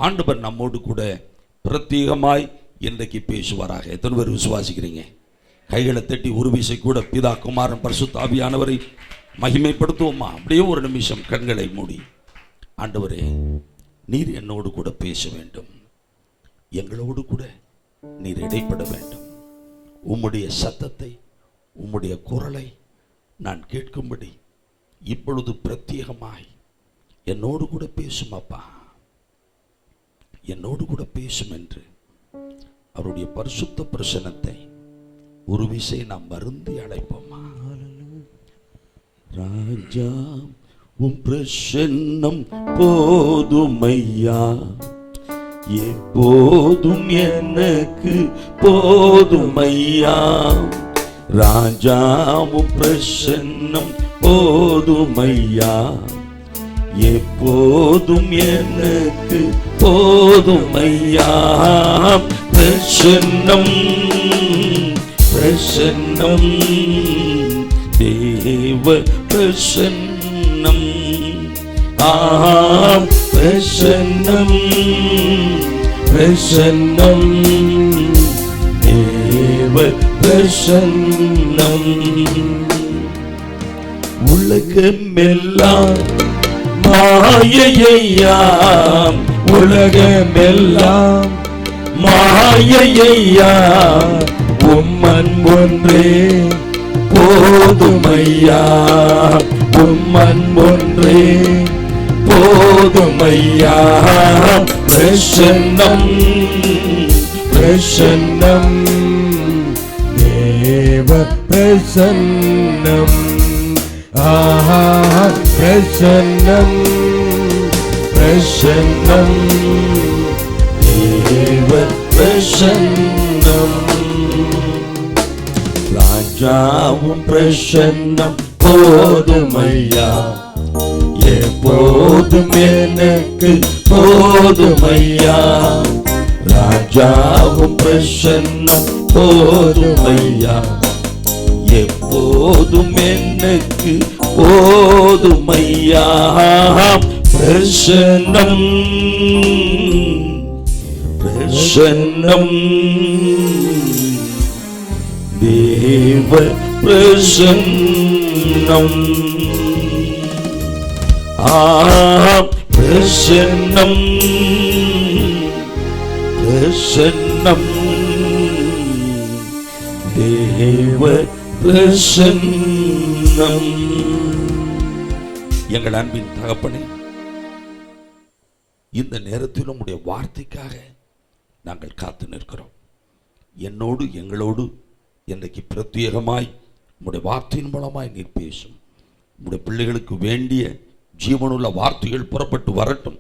ஆண்டவர் நம்மோடு கூட பிரத்யேகமாய் இன்றைக்கு பேசுவாராக. எத்தனை பேர் விசுவாசிக்கிறீங்க? கைகளை தட்டி ஒரு விசை கூட பிதா குமாரன் பரிசுத்த ஆவியானவரை மகிமைப்படுத்துவோமா? அப்படியே ஒரு நிமிஷம் கண்களை மூடி, ஆண்டவரே, நீர் என்னோடு கூட பேச வேண்டும், எங்களோடு கூட நீர் இடைப்பட வேண்டும். உம்முடைய சத்தத்தை, உம்முடைய குரலை நான் கேட்கும்படி இப்பொழுது பிரத்யேகமாய் என்னோடு கூட பேசும் அப்பா, என்னோடு கூட பேசும் என்று அவருடைய பரிசுத்த பிரசன்னத்தை ஒரு விசை நாம் வருந்தி அழைப்போமா? ராஜா, உம் பிரசன்னம் போதுமையா, எப்போதும் எனக்கு போதுமையா. ராஜா, உம் பிரசன்னம் போதுமையா, எப்போதும் எனக்கு போதுமையா. பிரசன்னம் பிரசன்னம் தேவ பிரசன்னம், பிரசன்னம் பிரசன்னம் தேவ பிரசன்னம். உலகமெல்லாம் மாயையா, உலகமெல்லாம் மாயையா, உம்மன் ஒன்றே போதுமையா, உம்மன் ஒன்றே போதுமையா. பிரசன்னம் பிரசன்னம் தேவ பிரசன்னம், பிரசன்னம் பிரசன்னம் தேவ பிரசன்னம். ராஜாவும் பிரசன்னம் போதுமையா, எப்போதும் எனக்கு போதுமையா. ராஜாவும் பிரசன்னம் போதுமையா, எப்போதும் எனக்கு போதுமையா. பிரசன்னம் பிரசன்னம் தேவ பிரசன்னம், பிரசன்னம் பிரசன்னம் தேவ பிரசன்னம். எங்கள் அன்பின் தகப்பனே, இந்த நேரத்திலும் உம்முடைய வார்த்தைக்காக நாங்கள் காத்து நிற்கிறோம். என்னோடு எங்களோடு இன்றைக்கு பிரத்யேகமாய் உம்முடைய வார்த்தையின் மூலமாய் நீர் பேசும். உம்முடைய பிள்ளைகளுக்கு வேண்டிய ஜீவனுள்ள வார்த்தைகள் புறப்பட்டு வரட்டும்.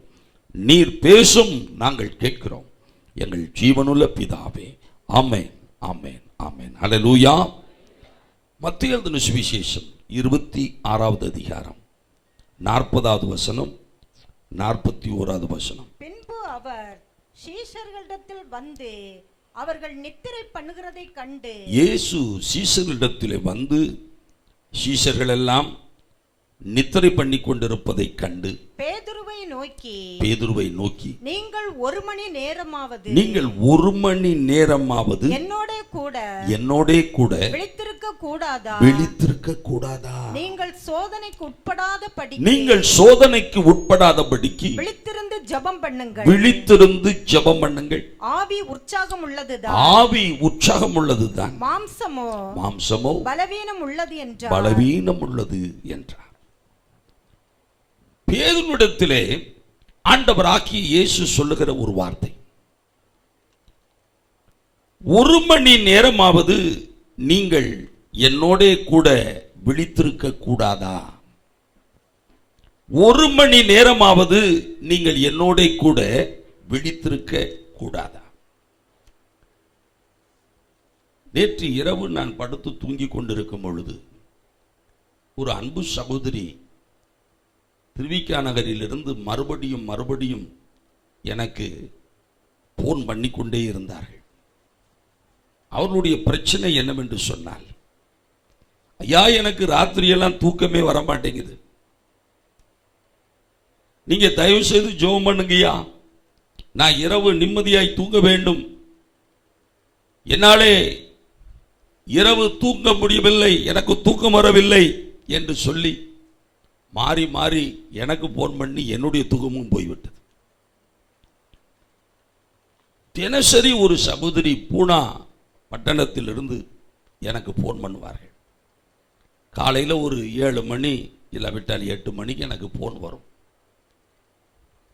நீர் பேசும், நாங்கள் கேட்கிறோம். எங்கள் ஜீவனுள்ள பிதாவே, ஆமென் ஆமென் ஆமென். ஹல்லேலூயா. மத்தேயு எழுதின சுவிசேஷம் 26வது அதிகாரம் 40வது வசனம் 41வது வசனம். பின்பு அவர் சீஷர்களிடத்தில் வந்து அவர்கள் நித்திரை பண்ணுகிறதை கண்டு, இயேசு சீஷர்களிடத்திலே வந்து சீஷர்கள் எல்லாம் நித்திரை பண்ணி கொண்டிருப்பதை கண்டு பேதுருவை நோக்கி நீங்கள் ஒரு மணி நேரமாவது என்னோட கூட விழித்திருக்க கூடாதா? நீங்கள் சோதனைக்கு உட்படாதபடிக்கு விழித்திருந்து ஜெபம் பண்ணுங்கள். ஆவி உற்சாகம் உள்ளதுதான், மாம்சமோ பலவீனம் உள்ளது என்றார். பேதுருவிடத்திலே ஆண்டவராகிய இயேசு சொல்லுகிற ஒரு வார்த்தை, ஒரு மணி நேரமாவது நீங்கள் என்னோட கூட விழித்திருக்க கூடாதா? ஒரு மணி நேரமாவது நீங்கள் என்னோட கூட விழித்திருக்க கூடாதா? நேற்று இரவு நான் படுத்து தூங்கிக் கொண்டிருக்கும் பொழுது ஒரு அன்பு சகோதரி திருவிக்கா நகரிலிருந்து மறுபடியும் எனக்கு போன் பண்ணிக்கொண்டே இருந்தார்கள். அவர்களுடைய பிரச்சனை என்னவென்று சொன்னால், ஐயா, எனக்கு ராத்திரியெல்லாம் தூக்கமே வர மாட்டேங்குது, நீங்க தயவு செய்து ஜெபம் பண்ணுங்கய்யா, நான் இரவு நிம்மதியாய் தூங்க வேண்டும், என்னாலே இரவு தூங்க முடியவில்லை, எனக்கு தூக்கம் வரவில்லை என்று சொல்லி மாறி மாறி எனக்கு போன் பண்ணி என்னுடைய தூக்கமும் போய்விட்டது. தினசரி ஒரு சகோதரி பூனா பட்டணத்திலிருந்து எனக்கு போன் பண்ணுவார்கள். காலையில் ஒரு 7 மணி இல்லாவிட்டால் 8 மணிக்கு எனக்கு போன் வரும்.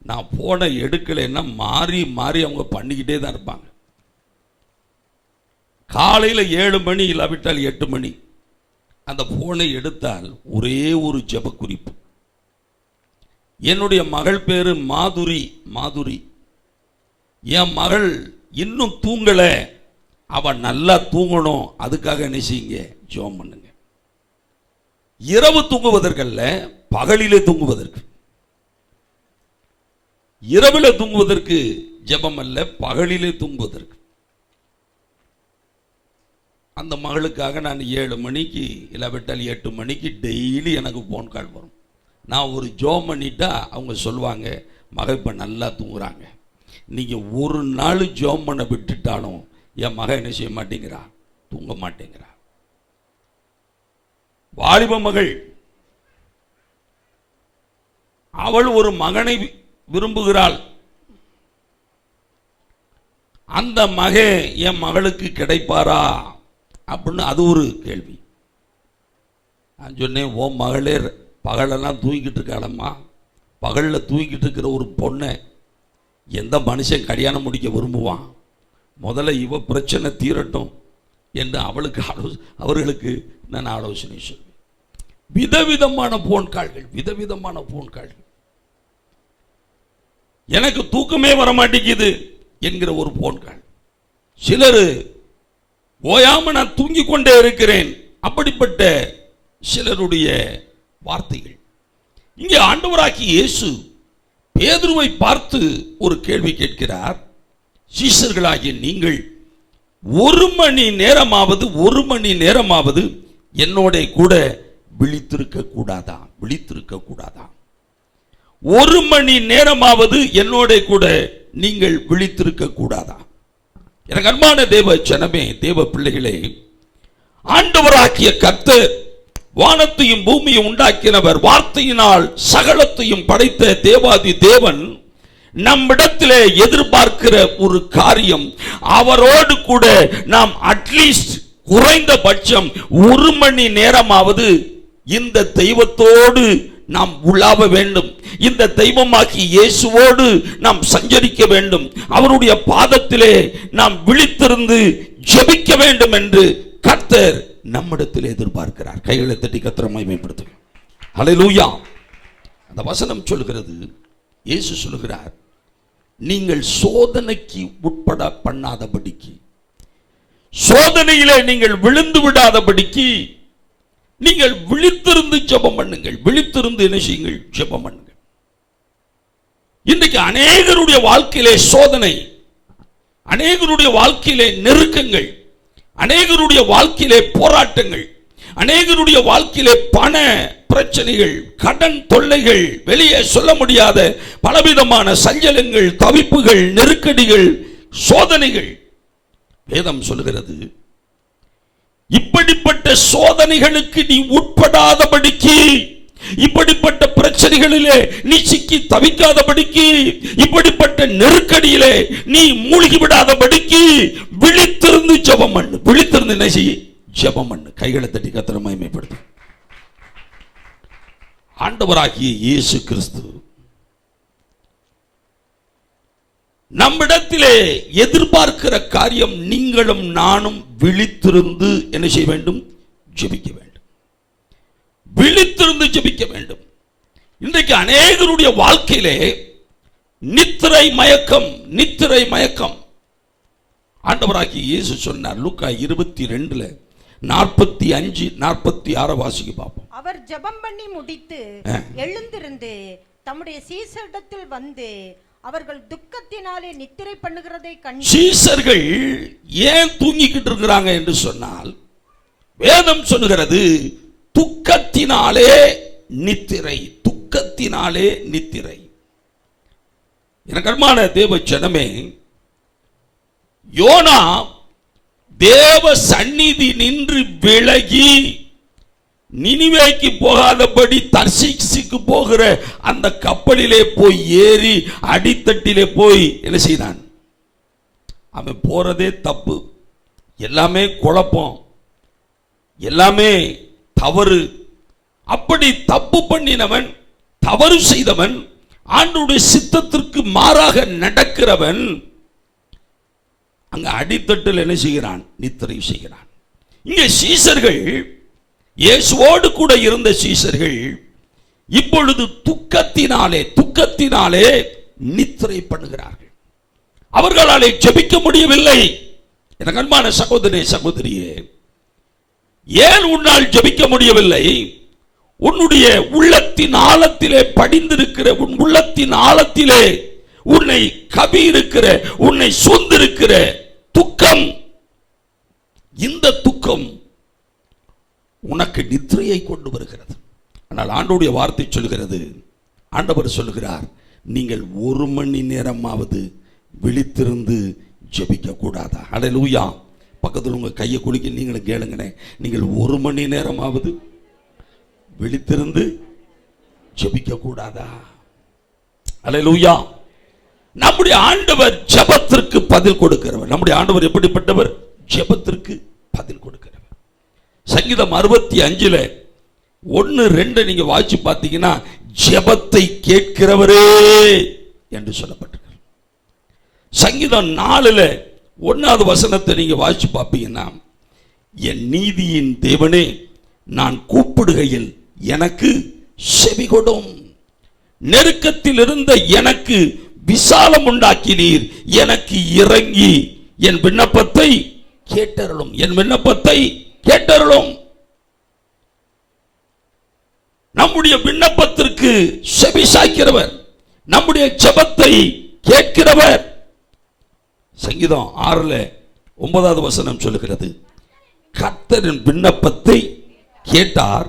நான் போனை எடுக்கலைன்னா மாறி மாறி அவங்க பண்ணிக்கிட்டே தான் இருப்பாங்க. காலையில் 7 மணி இல்லாவிட்டால் 8 மணி அந்த போனை எடுத்தால் ஒரே ஒரு ஜெப குறிப்பு. என்னுடைய மகள் பேரு மாதுரி. என் மகள் இன்னும் தூங்கல, அவன் நல்லா தூங்கணும், அதுக்காக என்ன செய்யுங்க, ஜெபம் பண்ணுங்க. இரவு தூங்குவதற்கல்ல, பகலிலே தூங்குவதற்கு. இரவில தூங்குவதற்கு ஜெபம் அல்ல, பகலிலே தூங்குவதற்கு. அந்த மகளுக்காக நான் 7 மணிக்கு இல்லாவிட்டால் 8 மணிக்கு டெய்லி எனக்கு ஃபோன் கால் வரும். நான் ஒரு ஜெபம் பண்ணிட்டா அவங்க சொல்லுவாங்க, மகள் இப்போ நல்லா தூங்குறாங்க. நீங்கள் ஒரு நாள் ஜெபம் பண்ண விட்டுட்டாலும் என் மகன் என்ன செய்ய மாட்டேங்கிறா, தூங்க மாட்டேங்கிறா. வாலிப மகள், அவள் ஒரு மகனை விரும்புகிறாள். அந்த மகன் என் மகளுக்கு கிடைப்பாரா அப்படின்னு அது ஒரு கேள்வி. நான் சொன்னேன், ஓ மகளே பகலெல்லாம் தூங்கிட்டு இருக்காளம்மா, பகலில் தூங்கிட்டு இருக்கிற ஒரு பொண்ணை எந்த மனுஷன் கல்யாணம் முடிக்க விரும்புவான்? முதல்ல இவ பிரச்சனை தீரட்டும் என்று அவர்களுக்கு நான் ஆலோசனை சொல்வேன். விதவிதமான போன் கால்கள். எனக்கு தூக்கமே வர மாட்டேங்குது என்கிற ஒரு போன் கால். சிலர் ஓயாம நான் தூங்கிக் கொண்டே இருக்கிறேன், அப்படிப்பட்ட சிலருடைய வார்த்தைகள். இங்கே ஆண்டவராகிய இயேசு பேதுருவை பார்த்து ஒரு கேள்வி கேட்கிறார். சீஷர்களாகிய நீங்கள் 1 மணி நேரமாவது என்னோட கூட விழித்திருக்க கூடாதா? 1 மணி நேரமாவது என்னோட கூட நீங்கள் விழித்திருக்க கூடாதா? எனக்கு அன்பான தேவ ஜனமே, தேவ பிள்ளைகளே, ஆண்டவராகிய கர்த்தர் வானத்தையும் பூமியை உண்டாக்கினவர், வார்த்தையினால் சகலத்தையும் படைத்த தேவாதி தேவன் நம்மிடத்திலே எதிர்பார்க்கிற ஒரு காரியம், அவரோடு கூட நாம் அட்லீஸ்ட் குறைந்தபட்சம் 1 மணி நேரமாவது இந்த தெய்வத்தோடு நாம் உலாவ வேண்டும். இந்த தெய்வமாகி இயேசுவோடு நாம் சஞ்சரிக்க வேண்டும். அவருடைய பாதத்திலே நாம் விழித்திருந்து ஜெபிக்க வேண்டும் என்று கர்த்தர் நம்மிடத்தில் எதிர்பார்க்கிறார். கைகளை தட்டி கர்த்தரை மகிமைப்படுத்துங்க. ஹல்லேலூயா. அந்த வசனம் சொல்கிறது, இயேசு சொல்கிறார், நீங்கள் சோதனைக்கு உட்பட பண்ணாதபடிக்கு, சோதனையிலே நீங்கள் விழுந்து விடாதபடிக்கு நீங்கள் விழித்திருந்து ஜெபம் பண்ணுங்கள். விழித்திருந்து என்ன செய்யுங்கள்? ஜெபம் பண்ணுங்கள். இன்றைக்கு அநேகருடைய வாழ்க்கையிலே சோதனை, அநேகருடைய வாழ்க்கையிலே நெருக்கங்கள், அநேகருடைய வாழ்க்கையிலே போராட்டங்கள், அநேகருடைய வாழ்க்கையிலே பண பிரச்சனைகள், கடன் தொல்லைகள், வெளியே சொல்ல முடியாத பலவிதமான சஞ்சலங்கள், தவிப்புகள், நெருக்கடிகள், சோதனைகள். வேதம் சொல்கிறது, இப்படிப்பட்ட சோதனைகளுக்கு நீ உட்படாதபடிக்கு, இப்படிப்பட்ட பிரச்சனைகளிலே நீ சிக்கி தவிக்காதபடிக்கு, இப்படிப்பட்ட நெருக்கடியிலே நீ மூழ்கி விடாதபடிக்கு விழித்திருந்து ஜெபம் பண்ணு. விழித்திருந்து என்ன செய்ய? ஜெபம் பண்ணு. கைகளை தட்டி கர்த்தரை மகிமைப்படுத்து. ஆண்டவராகிய இயேசு கிறிஸ்து நம்மிடத்திலே எதிர்பார்க்கிற காரியம், நீங்களும் நானும் விழித்திருந்து என்ன செய்ய வேண்டும்? ஜெபிக்க வேண்டும். விழித்திருந்து ஜெபிக்க வேண்டும். இன்றைக்கு அநேகருடைய வாழ்க்கையிலே நித்திரை மயக்கம். ஆண்டவராகிய இயேசு சொன்னார், லூக்கா 22:45-46 வாசிக்க பார்ப்போம். அவர் ஜெபம் பண்ணி முடித்து எழுந்திருந்து தம்முடைய சீசரிடத்தில் வந்து அவர்கள் துக்கத்தினாலே நித்திரை பண்ணுகிறதை கண்டு. சீசர்கள் ஏன் தூங்கிக்கிட்டு இருக்கிறாங்க என்று சொன்னால், வேதம் சொல்லுகிறது, துக்கத்தினாலே நித்திரை. எனக்கு அன்பான தேவ ஜனமே, யோனா தேவ சந்நிதி நின்று விலகி நினிவேக்கு போகாதபடி தர்சீசுக்கு போகிற அந்த கப்பலிலே போய் ஏறி அடித்தட்டிலே போய் என்ன செய்தான்? அவன் போறதே தப்பு, எல்லாமே குழப்பம், எல்லாமே தவறு. அப்படி தப்பு பண்ணினவன், தவறு செய்தவன், ஆண்டவருடைய சித்தத்திற்கு மாறாக நடக்கிறவன் அங்க அடித்தட்டில் என்ன செய்கிறான்? நித்திரை செய்கிறான். இங்கே சீஷர்கள், இயேசுவோடு கூட இருந்த சீஷர்கள் இப்பொழுது துக்கத்தினாலே நித்திரை பண்ணுகிறார்கள். அவர்களாலே ஜெபிக்க முடியவில்லை. எனக்கு அன்பான சகோதரனே, சகோதரியே, ஏன் உன்னால் ஜெபிக்க முடியவில்லை? உன்னுடைய உள்ளத்தின் ஆழத்திலே படிந்திருக்கிற, உன் உள்ளத்தின் ஆழத்திலே உன்னை கவி இருக்கிற, உன்னை சூழ்ந்திருக்கிற துக்கம், இந்த துக்கம் உனக்கு நித்திரையை கொண்டு வருகிறது. ஆனால் ஆண்டவருடைய வார்த்தை சொல்கிறது, ஆண்டவர் சொல்கிறார், நீங்கள் 1 மணி நேரமாவது விழித்திருந்து ஜெபிக்க கூடாதா? அல்லேலூயா. பக்கத்தில் உங்க கையை குலுக்கி நீங்களும் கேளுங்களேன், நீங்கள் 1 மணி நேரமாவது விழித்திருந்து ஜெபிக்க கூடாதா? அல்லேலூயா. நம்முடைய ஆண்டவர் ஜெபத்திற்கு பதில் கொடுக்கிறவர். நம்முடைய ஆண்டவர் எப்படிப்பட்டவர்? ஜெபத்திற்கு பதில் கொடுக்கிறவர். சங்கீதம் 65 1-2 நீங்க வாசிச்சு பார்த்தீங்கன்னா, ஜெபத்தை கேட்கிறவரே என்று சொல்லப்பட்டிருக்கு. சங்கீதம் 4 1வது வசனத்தை நீங்க வாசிச்சு பார்ப்பீங்கன்னா, என் நீதியின் தேவனே, நான் கூப்பிடுகையில் எனக்கு செவி கொடும். நெருக்கத்தில் இருந்த எனக்கு விசாலம் உண்டாக்கினீர். எனக்கு இறங்கி என் விண்ணப்பத்தை கேட்டருளும். என் விண்ணப்பத்தை கேட்டருளும். நம்முடைய விண்ணப்பத்திற்கு செவி சாய்க்கிறவர், நம்முடைய ஜெபத்தை கேட்கிறவர். சங்கீதம் 6:9வது வசனம் சொல்லுகிறது, கர்த்தரின் விண்ணப்பத்தை கேட்டார்,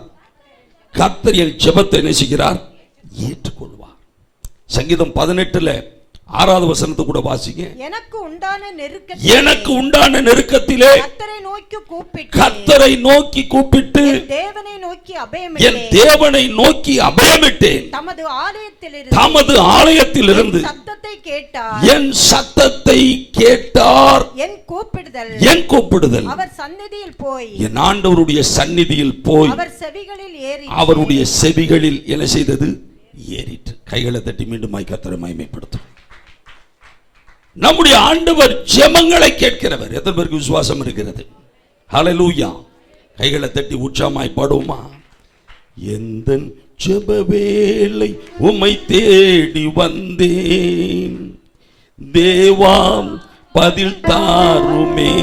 கர்த்தர் என் ஜெபத்தை என்ன செய்கிறார்? ஏற்றுக்கொள்வார். சங்கீதம் 18:6வது வசனத்தை கூட வாசிங்க. எனக்கு உண்டான நெருக்கத்திலே கர்த்தரை நோக்கி கூப்பிட்டு என் தேவனை நோக்கி அபயமிட்டேன். தமது ஆலயத்திலிருந்து என் சத்தத்தை கேட்டார். என் கூப்பிடுதல் என் ஆண்டவருடைய சந்நிதியில் போய் அவருடைய செவிகளில் என்ன செய்தது? ஏறிற்று. கைகளை தட்டி மீண்டும் கர்த்தரை மகிமைப்படுத்தும். நம்முடைய ஆண்டவர் ஜெபங்களை கேட்கிறவர். எத்தனை பேருக்கு விசுவாசம் இருக்கிறது? ஹல்லேலூயா. கைகளை தட்டி உற்சாகமாய் பாடுவோமா? எந்தன் ஜெப வேளை உம்மை தேடி வந்தேன், தேவா பதில் தாருமே.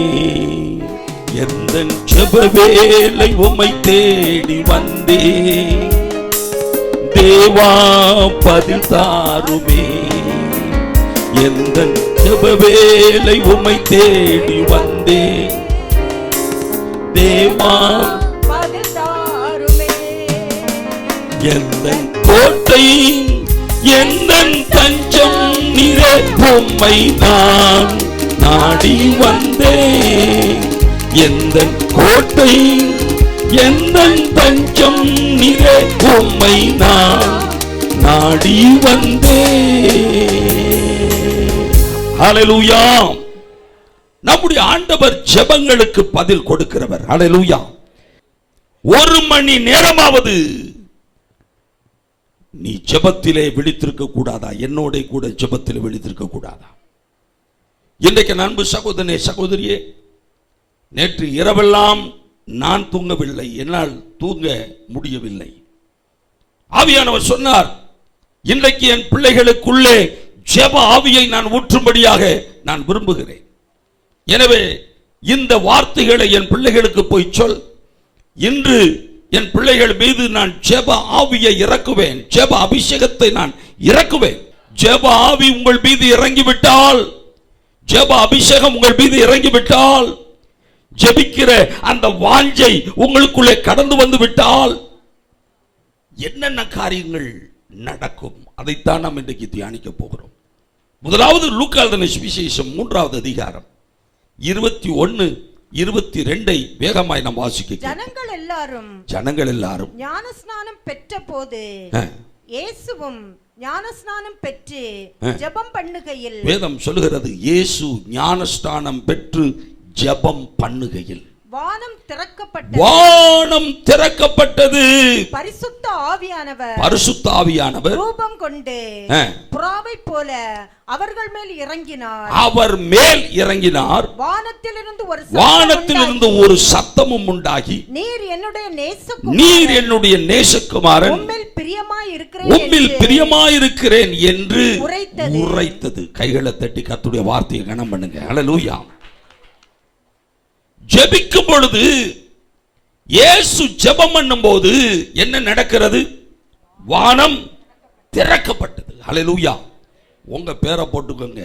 எந்தன் ஜெப வேளை உம்மை தேடி வந்தேன், தேவா பதில் தாருமே. எந்தன் ஜெப வேளை உம்மை தேடி வந்தேன், தேவா பதில் தாருமே. எந்தன் கோட்டை எந்தன் தஞ்சம் நீரே, உம்மை நான் நாடி வந்தேன். எந்தன் கோட்டை எந்தன் தஞ்சம் நீரே, உம்மை நான் நாடி வந்தேன். ஹல்லேலூயா. நம்முடைய ஆண்டவர் ஜெபங்களுக்கு பதில் கொடுக்கிறவர். ஹல்லேலூயா. 1 மணி நேரமாவது நீ ஜெபத்திலே விழித்திருக்க கூடாதா? என்னோட கூட ஜெபத்திலே விழித்திருக்க கூடாதா? இன்றைக்கு அன்பு சகோதரனே, சகோதரியே, நேற்று இரவெல்லாம் நான் தூங்கவில்லை, என்னால் தூங்க முடியவில்லை. ஆவியானவர் சொன்னார், இன்றைக்கு என் பிள்ளைகளுக்குள்ளே ஜெப ஆவியை நான் ஊற்றும்படியாக நான் விரும்புகிறேன். எனவே இந்த வார்த்தைகளை என் பிள்ளைகளுக்கு போய் சொல். இன்று என் பிள்ளைகள் மீது நான் ஜெப ஆவியை இறக்குவேன், ஜெப அபிஷேகத்தை நான் இறக்குவேன். ஜெப ஆவி உங்கள் மீது இறங்கிவிட்டால், ஜெப அபிஷேகம் உங்கள் மீது இறங்கிவிட்டால், ஜெபிக்கிற அந்த வாஞ்சை உங்களுக்குள்ளே கடந்து வந்து விட்டால் என்னென்ன காரியங்கள் நடக்கும்? அதைத்தான் நாம் இன்றைக்கு தியானிக்க போகிறோம். முதலாவது லூக்கா எழுதின சுவிசேஷம் 3வது அதிகாரம் 21, 22 வேகமாய் நாம் வாசிக்க. ஜனங்கள் எல்லாரும் ஞானஸ்நானம் பெற்ற போது இயேசுவும் ஞானஸ்நானம் பெற்று ஜெபம் பண்ணுகையில், வேதம் சொல்லுகிறது இயேசு ஞானஸ்நானம் பெற்று ஜெபம் பண்ணுகையில் வானம் திறக்கப்பட்டது. பரிசுத்த ஆவியானவர் ரூபம் கொண்டு புறாவை போல அவர்கள் மேல் இறங்கினார். வானத்திலிருந்து ஒரு சத்தமும் உண்டாகி, நீர் என்னுடைய நேசகுமாரன், உம்மில் பிரியமாயிருக்கிறேன் என்று உரைத்தது. கைகளை தட்டி கர்த்தருடைய வார்த்தையை கனம் பண்ணுங்க. ஹல்லேலூயா. ஜெபிக்கும் பொழுது, இயேசு ஜெபம் பண்ணும் போது என்ன நடக்கிறது? வானம் திறக்கப்பட்டது. ஹல்லேலூயா. உங்க பேரை போட்டுக்கோங்க.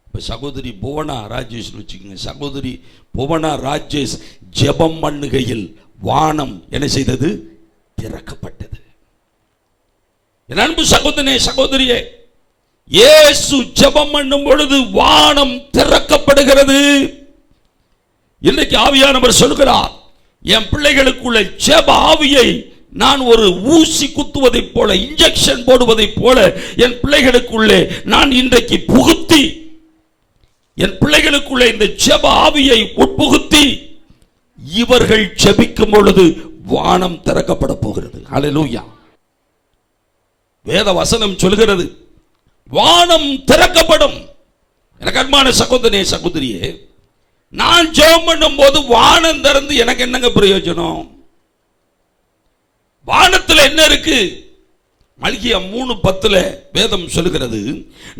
இப்ப சகோதரி புவனா ராஜேஷ் வச்சுக்கோங்க. சகோதரி புவனா ராஜேஷ் ஜெபம் பண்ணுகையில் வானம் என்ன செய்தது? திறக்கப்பட்டது. என் அன்பு சகோதரனே, சகோதரியே, இயேசு ஜெபம் பண்ணும் பொழுது வானம் திறக்கப்படுகிறது. இன்றைக்கு ஆவியானவர் சொல்கிறார், என் பிள்ளைகளுக்குள்ள ஜெப ஆவியை நான் ஒரு ஊசி குத்துவதைப் போல, இன்ஜெக்ஷன் போடுவதைப் போல என் பிள்ளைகளுக்குள்ளே நான் இன்றைக்கு புகுத்தி, என் பிள்ளைகளுக்குள்ளே இந்த ஜெப ஆவியை உட்புகுத்தி, இவர்கள் ஜெபிக்கும் பொழுது வானம் திறக்கப்பட போகிறது. ஹல்லேலூயா. வேத வசனம் சொல்கிறது வானம் திறக்கப்படும். எனக்கு அன்பான சகோதரனே, சகோதரியே, நான் ஜெபம் பண்ணும் போது வானம் திறந்து எனக்கு என்னங்க பிரயோஜனம்? வானத்தில் என்ன இருக்கு? மல்கியா 3:10 வேதம் சொல்கிறது,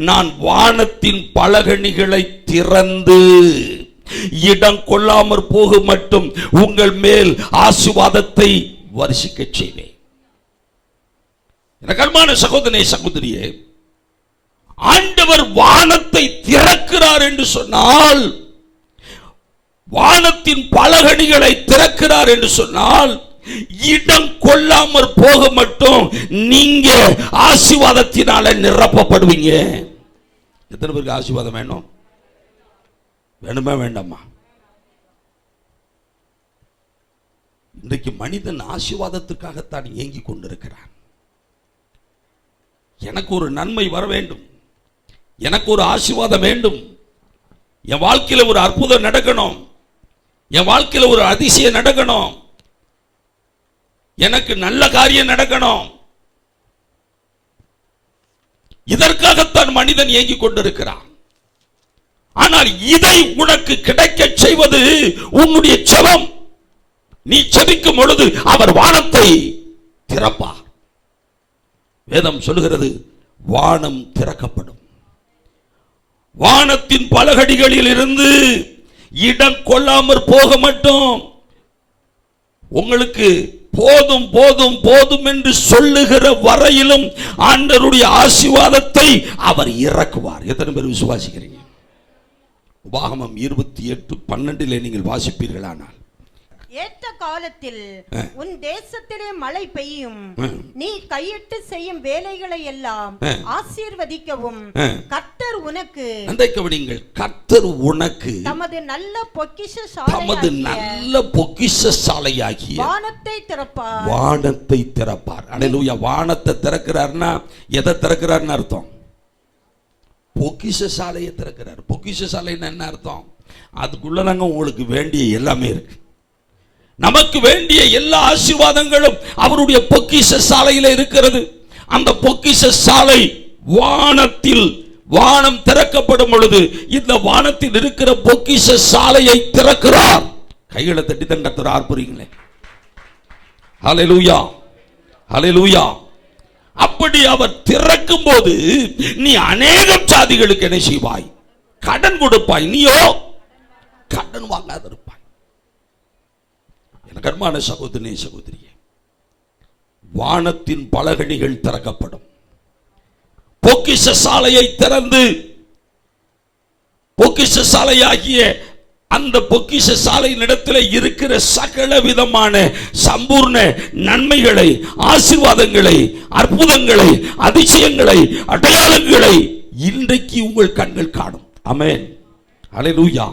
நான் வானத்தின் பலகணிகளை திறந்து இடம் கொள்ளாமற் போக மட்டும் உங்கள் மேல் ஆசீர்வாதத்தை வருஷிக்க செய்வேன். எனக்கு அன்பான சகோதரனே, சகோதரியே, ஆண்டவர் வானத்தை திறக்கிறார் என்று சொன்னால், வானத்தின் பலகணிகளை திறக்கிறார் என்று சொன்னால், இடம் கொள்ளாமற் போக மட்டும் நீங்க ஆசீர்வாதத்தினால நிரப்பப்படுவீங்க. எத்தனை பேருக்கு ஆசீர்வாதம் வேணும்? வேணுமா வேண்டாமா? இன்றைக்கு மனிதன் ஆசீர்வாதத்திற்காகத்தான் ஏங்கி கொண்டிருக்கிறான். எனக்கு ஒரு நன்மை வர வேண்டும், எனக்கு ஒரு ஆசீர்வாதம் வேண்டும், என் வாழ்க்கையில ஒரு அற்புதம் நடக்கணும், என் வாழ்க்கையில ஒரு அதிசயம் நடக்கணும், எனக்கு நல்ல காரியம் நடக்கணும். இதற்காகத்தான் மனிதன் ஏங்கிக் கொண்டிருக்கிறான். ஆனால் இதை உனக்கு கிடைக்க செய்வது உன்னுடைய ஜெபம். நீ ஜெபிக்கும் பொழுது அவர் வானத்தை திறப்பார். வேதம் சொல்கிறது வானம் திறக்கப்படும். வானத்தின் பலகடிகளில் இருந்து இடம் கொள்ளாமற் போக மட்டும் உங்களுக்கு போதும் போதும் போதும் என்று சொல்லுகிற வரையிலும் ஆண்டவருடைய ஆசீர்வாதத்தை அவர் இறக்குவார். எத்தனை பேர் விசுவாசிக்கிறீங்க? உபாகமம் 28:12 நீங்கள் வாசிப்பீர்களானால், ஏற்ற காலத்தில் உன் தேசத்திலே மழை பெய்யும், நீ கையிட்டு செய்யும் வேலைகளை எல்லாம் ஆசீர்வதிக்கவும் கர்த்தர் உனக்கு, கர்த்தர் உனக்கு தமது நல்ல பொக்கிஷசாலையாகிய வானத்தை திறப்பார். வானத்தை திறப்பார். அல்லேலூயா. வானத்தை திறக்கிறார்னா எதை திறக்கிறார்னு அர்த்தம்? பொக்கிஷசாலையை திறக்கிறார். பொக்கிஷசாலைன்னு என்ன அர்த்தம்? அதுக்குள்ள நாங்க உங்களுக்கு வேண்டிய எல்லாமே இருக்கு. நமக்கு வேண்டிய எல்லா ஆசீர்வாதங்களும் அவருடைய பொக்கிஷ சாலையில இருக்கிறது. அந்த பொக்கிஷ சாலை வானத்தில், வானம் திறக்கப்படும் பொழுது இந்த வானத்தில் இருக்கிற பொக்கிஷ சாலையை திறக்கிறார். கைகளை தட்டி தான் கர்த்தர் ஆர்ப்பரிங்களே. ஹல்லேலூயா, ஹல்லேலூயா. அப்படி அவர் திறக்கும் போது நீ அநேகம் ஜாதிகளுக்கு என்ன செய்வாய்? கடன் கொடுப்பாய். நீயோ கடன் வாங்காத இருப்பாய். எனக்கு அன்பான சகோதரனே, சகோதரியே, வானத்தின் பலகணிகள் திறக்கப்படும். பொக்கிஷ சாலையை திறந்து, பொக்கிஷ சாலையாகிய அந்த பொக்கிஷ சாலையின் இடத்துல இருக்கிற சகல விதமான சம்பூர்ண நன்மைகளை, ஆசீர்வாதங்களை, அற்புதங்களை, அதிசயங்களை, அடையாளங்களை இன்றைக்கு உங்கள் கண்கள் காணும். ஆமென். ஹல்லேலூயா,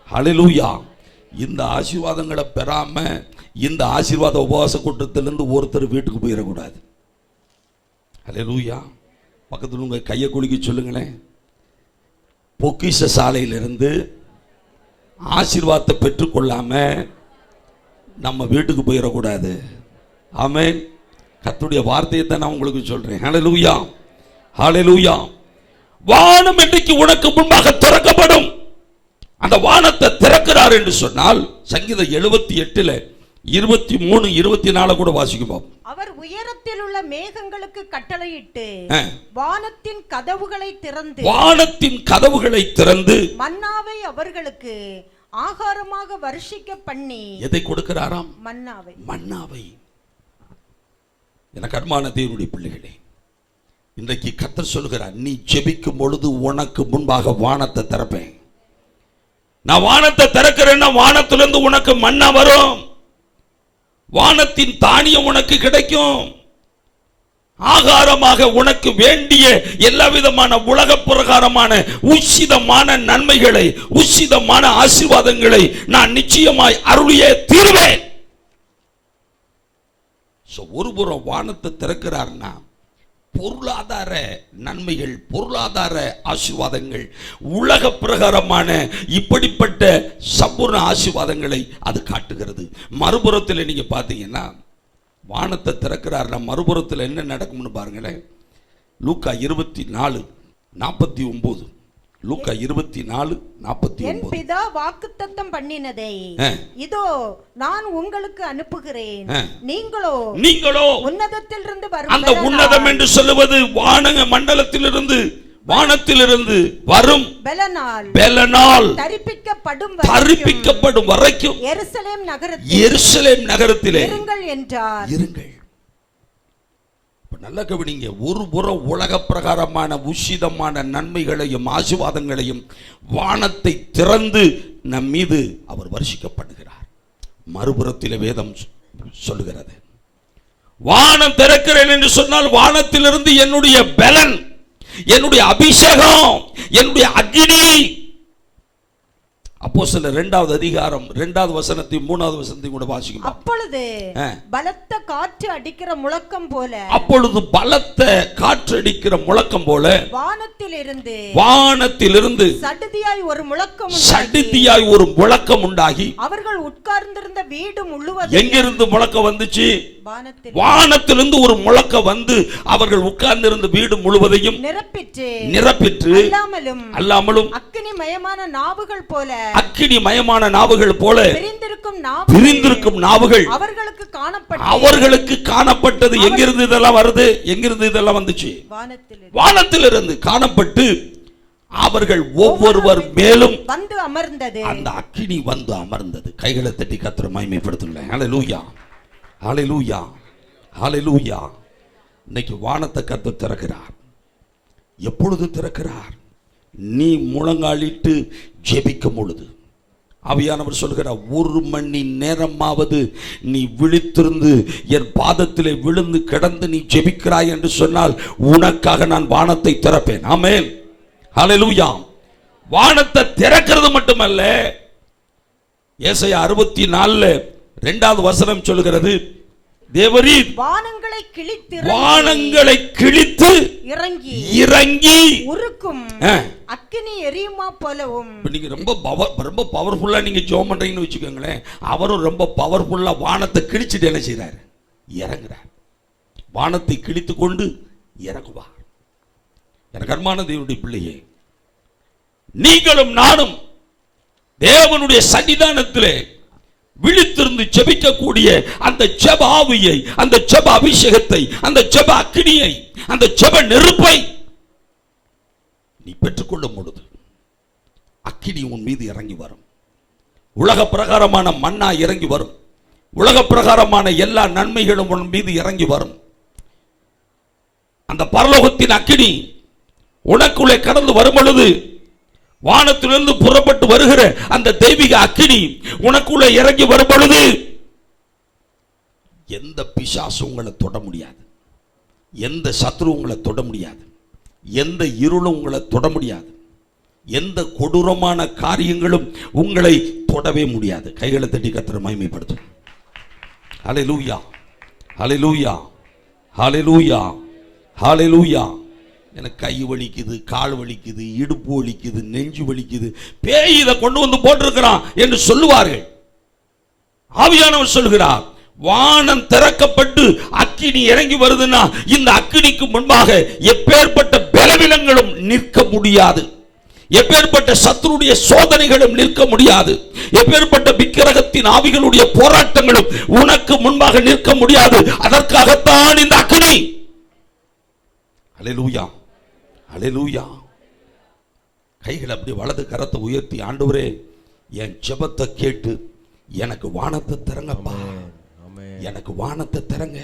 ஹல்லேலூயா. இந்த ஆசீர்வாதங்களை பெறாம இந்த ஆசீர்வாத உபவாச கூட்டத்திலிருந்து ஒருத்தர் வீட்டுக்கு போயிடக்கூடாது. ஹல்லேலூயா. பக்கத்தில் உங்க கையை குலுக்கி சொல்லுங்களேன், பொக்கிஷ சாலையிலிருந்து ஆசீர்வாதத்தை பெற்றுக்கொள்ளாம நம்ம வீட்டுக்கு போயிடக்கூடாது. ஆமென். கர்த்தருடைய வார்த்தையை தான் நான் உங்களுக்கு சொல்றேன். ஹல்லேலூயா, ஹல்லேலூயா. வானம் இன்றைக்கு உனக்கு முன்பாக திறக்கப்படும். அந்த வானத்தை திறக்கிறார் என்று சொன்னால் சங்கீதம் 78 23 24 கூட வாசிக்கும். அவர் உயரத்தில் உள்ள மேகங்களுக்கு கட்டளையிட்டு வானத்தின் கதவுகளை திறந்து மன்னாவை அவர்களுக்கு ஆகாரமாக வருஷிக்க பண்ணி. எதை கொடுக்கிறாராம்? மன்னாவை. எனக்கு அன்பான தேவனுடைய பிள்ளைகளே, இன்றைக்கு கர்த்தர் சொல்கிறார், நீ ஜெபிக்கும் பொழுது உனக்கு முன்பாக வானத்தை திறப்பேன். நான் வானத்தை திறக்கிறேன்னா வானத்திலிருந்து உனக்கு மன்னா வரும். வானத்தின் தானியம் உனக்கு கிடைக்கும். ஆகாரமாக உனக்கு வேண்டிய எல்லா விதமான உலக பிரகாரமான உச்சிதமான நன்மைகளை, உச்சிதமான ஆசீர்வாதங்களை நான் நிச்சயமாய் அருளியே தீர்வேன். ஒருபுறம் வானத்தை திறக்கிறார்னா பொருளாதார நன்மைகள், பொருளாதார ஆசீர்வாதங்கள், உலக பிரகாரமான இப்படிப்பட்ட சம்பூர்ண ஆசீர்வாதங்களை அது காட்டுகிறது. மறுபுறத்தில் நீங்க பார்த்தீங்கன்னா வானத்தை திறக்கிறார், மறுபுறத்தில் என்ன நடக்கும்னு பாருங்களேன். லூக்கா 24:49. லூக்கா 24:49. என் பிதா வாக்குத்தத்தம் பண்ணினதை இதோ நான் உங்களுக்கு அனுப்புகிறேன், நீங்களோ உன்னதத்திலிருந்து வரும். அந்த உன்னதம் என்று சொல்லுவது வானக மண்டலத்திலிருந்து, வானத்திலிருந்து வரும் பெலனால் தரிப்பிக்கப்படும் வரைக்கும் எருசலேம் நகரத்திலே இருங்கள் என்றார். இருங்கள். நல்ல கவனிங்க. ஒரு புறம் உலக பிரகாரமான உச்சிதமான நன்மைகளையும் ஆசீர்வாதங்களையும் வானத்தை திறந்து நம் மீது அவர் வருஷிக்கப்படுகிறார். மறுபுறத்தில் வேதம் சொல்லுகிறது, வானம் திறக்கிறேன் என்று சொன்னால் வானத்திலிருந்து என்னுடைய பலன், என்னுடைய அபிஷேகம், என்னுடைய அக்னி. அப்போஸ்தலர் 2வது அதிகாரம் 2வது வசனத்தை 3வது வசனத்தை கூட வாசிக்கும். அப்பொழுது பலத்த காற்று அடிக்கிற முழக்கம் போல, அப்பொழுது பலத்த காற்று அடிக்கிற முழக்கம் போல வானத்திலிருந்து சடிதியாய் ஒரு முழக்கம் உண்டாகி அவர்கள் உட்கார்ந்திருந்த வீடு முழுவதும். எங்கிருந்து முழக்கம் வந்துச்சு? வானத்திலிருந்து ஒரு முழக்கம் வந்து அவர்கள் உட்கார்ந்திருந்த வீடு முழுவதையும் நிரப்பிற்று. அல்லாமலும் அக்கினிமயமான நாவுகள் போல பிரிந்திருக்கும் நாவுகள் அவர்களுக்கு காணப்பட்டது. எங்கிருந்து இதெல்லாம் வருது? எங்கிருந்து இதெல்லாம் வந்துச்சு? வானத்திலிருந்து காணப்பட்டு அவர்கள் ஒவ்வொருவர் மேலும் வந்து அமர்ந்தது. அந்த அக்கினி வந்து அமர்ந்தது. கைகளை தட்டி கர்த்தரை மகிமைப்படுத்துங்களேன். ஹல்லேலூயா, ஹல்லேலூயா, ஹல்லேலூயா. இன்னைக்கு வானத்தை கர்த்தர் திறக்கிறார். எப்பொழுது திறக்கிறார்? நீ முழங்காலிட்டு ஜெபிக்கும் பொழுது. ஆவியானவர் சொல்கிறார், 1 மணி நேரமாவது நீ விழித்திருந்து என் பாதத்திலே விழுந்து கிடந்து நீ ஜெபிக்கிறாய் என்று சொன்னால் உனக்காக நான் வானத்தை திறப்பேன். ஆமென், ஹல்லேலூயா. வானத்தை திறக்கிறது மட்டுமல்ல, ஏசாயா 64 2வது வசனம் சொல்கிறது, தேவரீர் வானங்களை கிழித்து இறங்கி உருக்கும் அக்கினி எரியுமா போலவும். நீங்க ரொம்ப பவர்ஃபுல்லா நீங்க ஜெபம் பண்றீங்கன்னு வச்சுக்கோங்களேன், அவரும் ரொம்ப பவர்ஃபுல்லா வானத்தை கிழிச்சிட்டு என்ன செய்றாரு? இறங்குறார். வானத்தை கிழித்து கொண்டு இறங்குவார். எனக்கு அன்பான தேவனுடைய பிள்ளையே, நீங்களும் நானும் தேவனுடைய சன்னிதானத்திலே விழித்திருந்து ஜெபிக்கக்கூடிய அந்த ஜெப ஆவியை, அந்த ஜெப அபிஷேகத்தை, அந்த ஜெப அக்கினியை, அந்த ஜெப நெருப்பை நீ பெற்றுக்கொள்ளும் பொழுது அக்கினி உன் மீது இறங்கி வரும். உலக பிரகாரமான மன்னா இறங்கி வரும். உலக பிரகாரமான எல்லா நன்மைகளும் உன் மீது இறங்கி வரும். அந்த பரலோகத்தின் அக்கினி உனக்குள்ளே கடந்து வரும் பொழுது, வானத்திலிருந்து புறப்பட்டு வருகிற அந்த தெய்வீக அக்கினி உனக்குள்ள இறங்கி வரும் பொழுது எந்த பிசாசு உங்களை தொட முடியாது, எந்த சத்ரு உங்களை தொட முடியாது, எந்த இருளும் உங்களை தொட முடியாது. எந்த கொடூரமான காரியங்களும் உங்களை தொடவே முடியாது. கைகளை தட்டி கர்த்தரை மகிமைப்படுத்தும். ஹல்லேலூயா, ஹல்லேலூயா, ஹல்லேலூயா, ஹல்லேலூயா. எனக்கு கை வலிக்குது, கால் வலிக்குது, இடுப்பு வலிக்குது, நெஞ்சு வலிக்குது, பேய் இதை கொண்டு வந்து போட்டிருக்கிறான் என்று சொல்லுவார்கள். ஆவியானவர் சொல்கிறார், வானம் திறக்கப்பட்டு அக்கினி இறங்கி வருதுன்னா இந்த அக்கினிக்கு முன்பாக எப்பேற்பட்ட பலவீனங்களும் நிற்க முடியாது. எப்பேற்பட்ட சத்துருடைய சோதனைகளும் நிற்க முடியாது. எப்பேற்பட்ட விக்கிரகத்தின் ஆவிகளுடைய போராட்டங்களும் உனக்கு முன்பாக நிற்க முடியாது. அதற்காகத்தான் இந்த அக்கினி. ஹல்லேலூயா, ஹல்லேலூயா. கைகளை அப்படி வலது கரத்தை உயர்த்தி, ஆண்டவரே என் ஜெபத்தை கேட்டு எனக்கு வானத்தை திறங்கப்பா, எனக்கு வானத்தை திறங்க.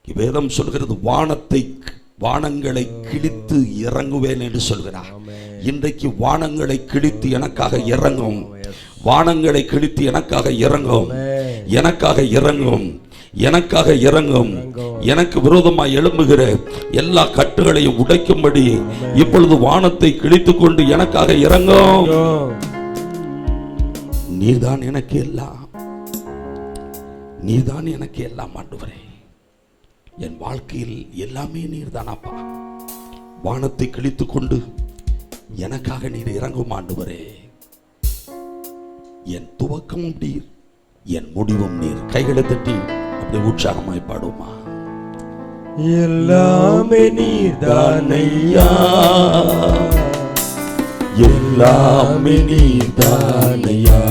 வேதம் சொல்கிறது வானங்களை கிழித்து இறங்குவேன் என்று சொல்கிறார். இன்றைக்கு வானங்களை கிழித்து எனக்காக இறங்கும். வானங்களை கிழித்து எனக்காக இறங்கும், எனக்காக இறங்கும், எனக்காக இறங்கும். எனக்கு விரோதமாய் எழும்புகிற எல்லா கட்டுகளையும் உடைக்கும்படி இப்பொழுது வானத்தை கிழித்துக் கொண்டு எனக்காக இறங்கும். நீதான் எனக்கு எல்லாம், நீதான் எனக்கு எல்லாம் ஆண்டவரே. என் வாழ்க்கையில் எல்லாமே நீர்தானாப்பா. வானத்தை கிழித்துக் கொண்டு எனக்காக நீர் இறங்கும் ஆண்டவரே. என் துவக்கமும் நீர், என் முடிவும் நீர். கைகளை தட்டி அப்படி உற்சாகமாய் பாடுமா. எல்லாமே நீர்தானையா, எல்லாமே நீர்தானையா,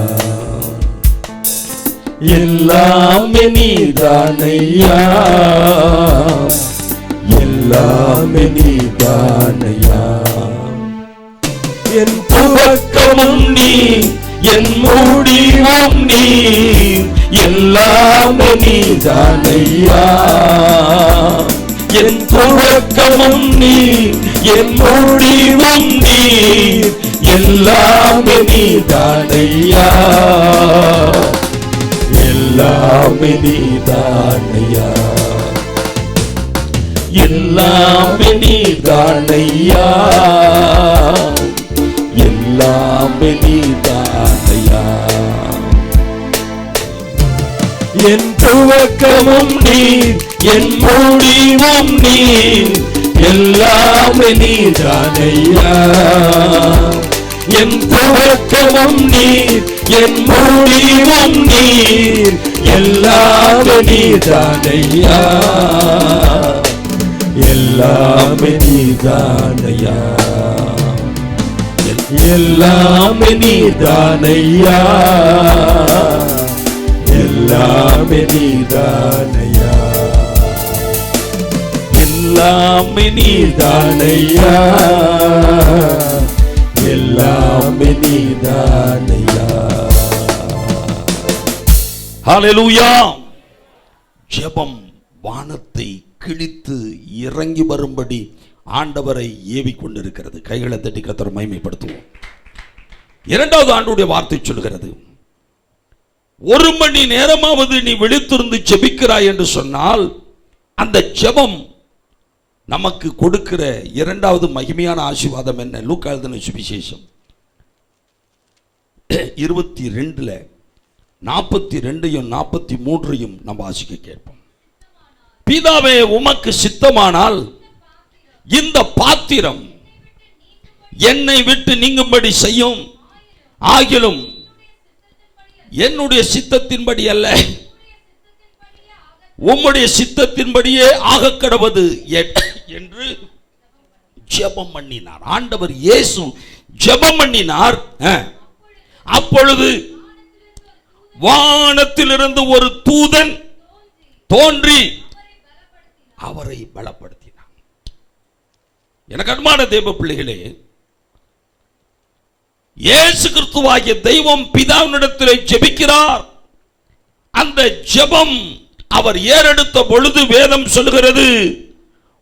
எல்லாமே நீர்தானையா, எல்லாமே நீர்தானையா. என் துவக்கமும் நீ, என் முடிவும் நீ, எல்லாமே நீர்தானையா. என் துவக்கமும் நீ, என் முடிவும் நீ, எல்லாமே நீர்தானையா. எல்லாமே நீர்தானையா, எல்லாமே நீர்தானையா, எல்லாமே நீர்தானையா. என் துவக்கமும் நீர், என் முடிவும் நீர், எல்லாமே நீர்தானையா. என் துவக்கமும் நீர், என் முடிவும் நீர், எல்லாமே நீர்தானையா. எல்லாமே நீர்தானையா, எல்லாமே நீர்தானையா, எல்லாமே நீர்தானையா, எல்லாமே நீர்தானையா, எல்லாமே நீர்தானையா. ஹல்லேலூயா. ஜெபம் வானத்தை கிழித்து இறங்கி வரும்படி ஆண்டவரை ஏவி கொண்டிருக்கிறது. கைகளை தட்டி கர்த்தரை மகிமைப்படுத்துவோம். இரண்டாவது ஆண்டுடைய வார்த்தை சொல்கிறது, 1 மணி நேரமாவது நீ விழித்திருந்து ஜெபிக்கிறாய் என்று சொன்னால் அந்த ஜெபம் நமக்கு கொடுக்கிற இரண்டாவது மகிமையான ஆசீர்வாதம் என்ன? லூக்கா எழுதின சுவிசேஷம் 22 42 43 நாம் வாசிக்க கேட்போம். பிதாவே உமக்கு சித்தமானால் இந்த பாத்திரம் என்னை விட்டு நீங்கும்படி செய்யும், ஆகிலும் என்னுடைய சித்தத்தின்படி அல்ல, உம்முடைய சித்தத்தின்படியே ஆக கடவது என்று ஜெபம் பண்ணினார். ஆண்டவர் இயேசு ஜெபம் பண்ணினார். அப்பொழுது வானத்திலிருந்து ஒரு தூதன் தோன்றி அவரை பலப்படுத்தினார். எனக்கு அன்பான தேவ பிள்ளைகளே, இயேசு கிறிஸ்துவாகிய தெய்வம் பிதாவினிடத்திலே ஜெபிக்கிறார். அந்த ஜெபம் அவர் ஏறெடுத்த பொழுது வேதம் சொல்கிறது,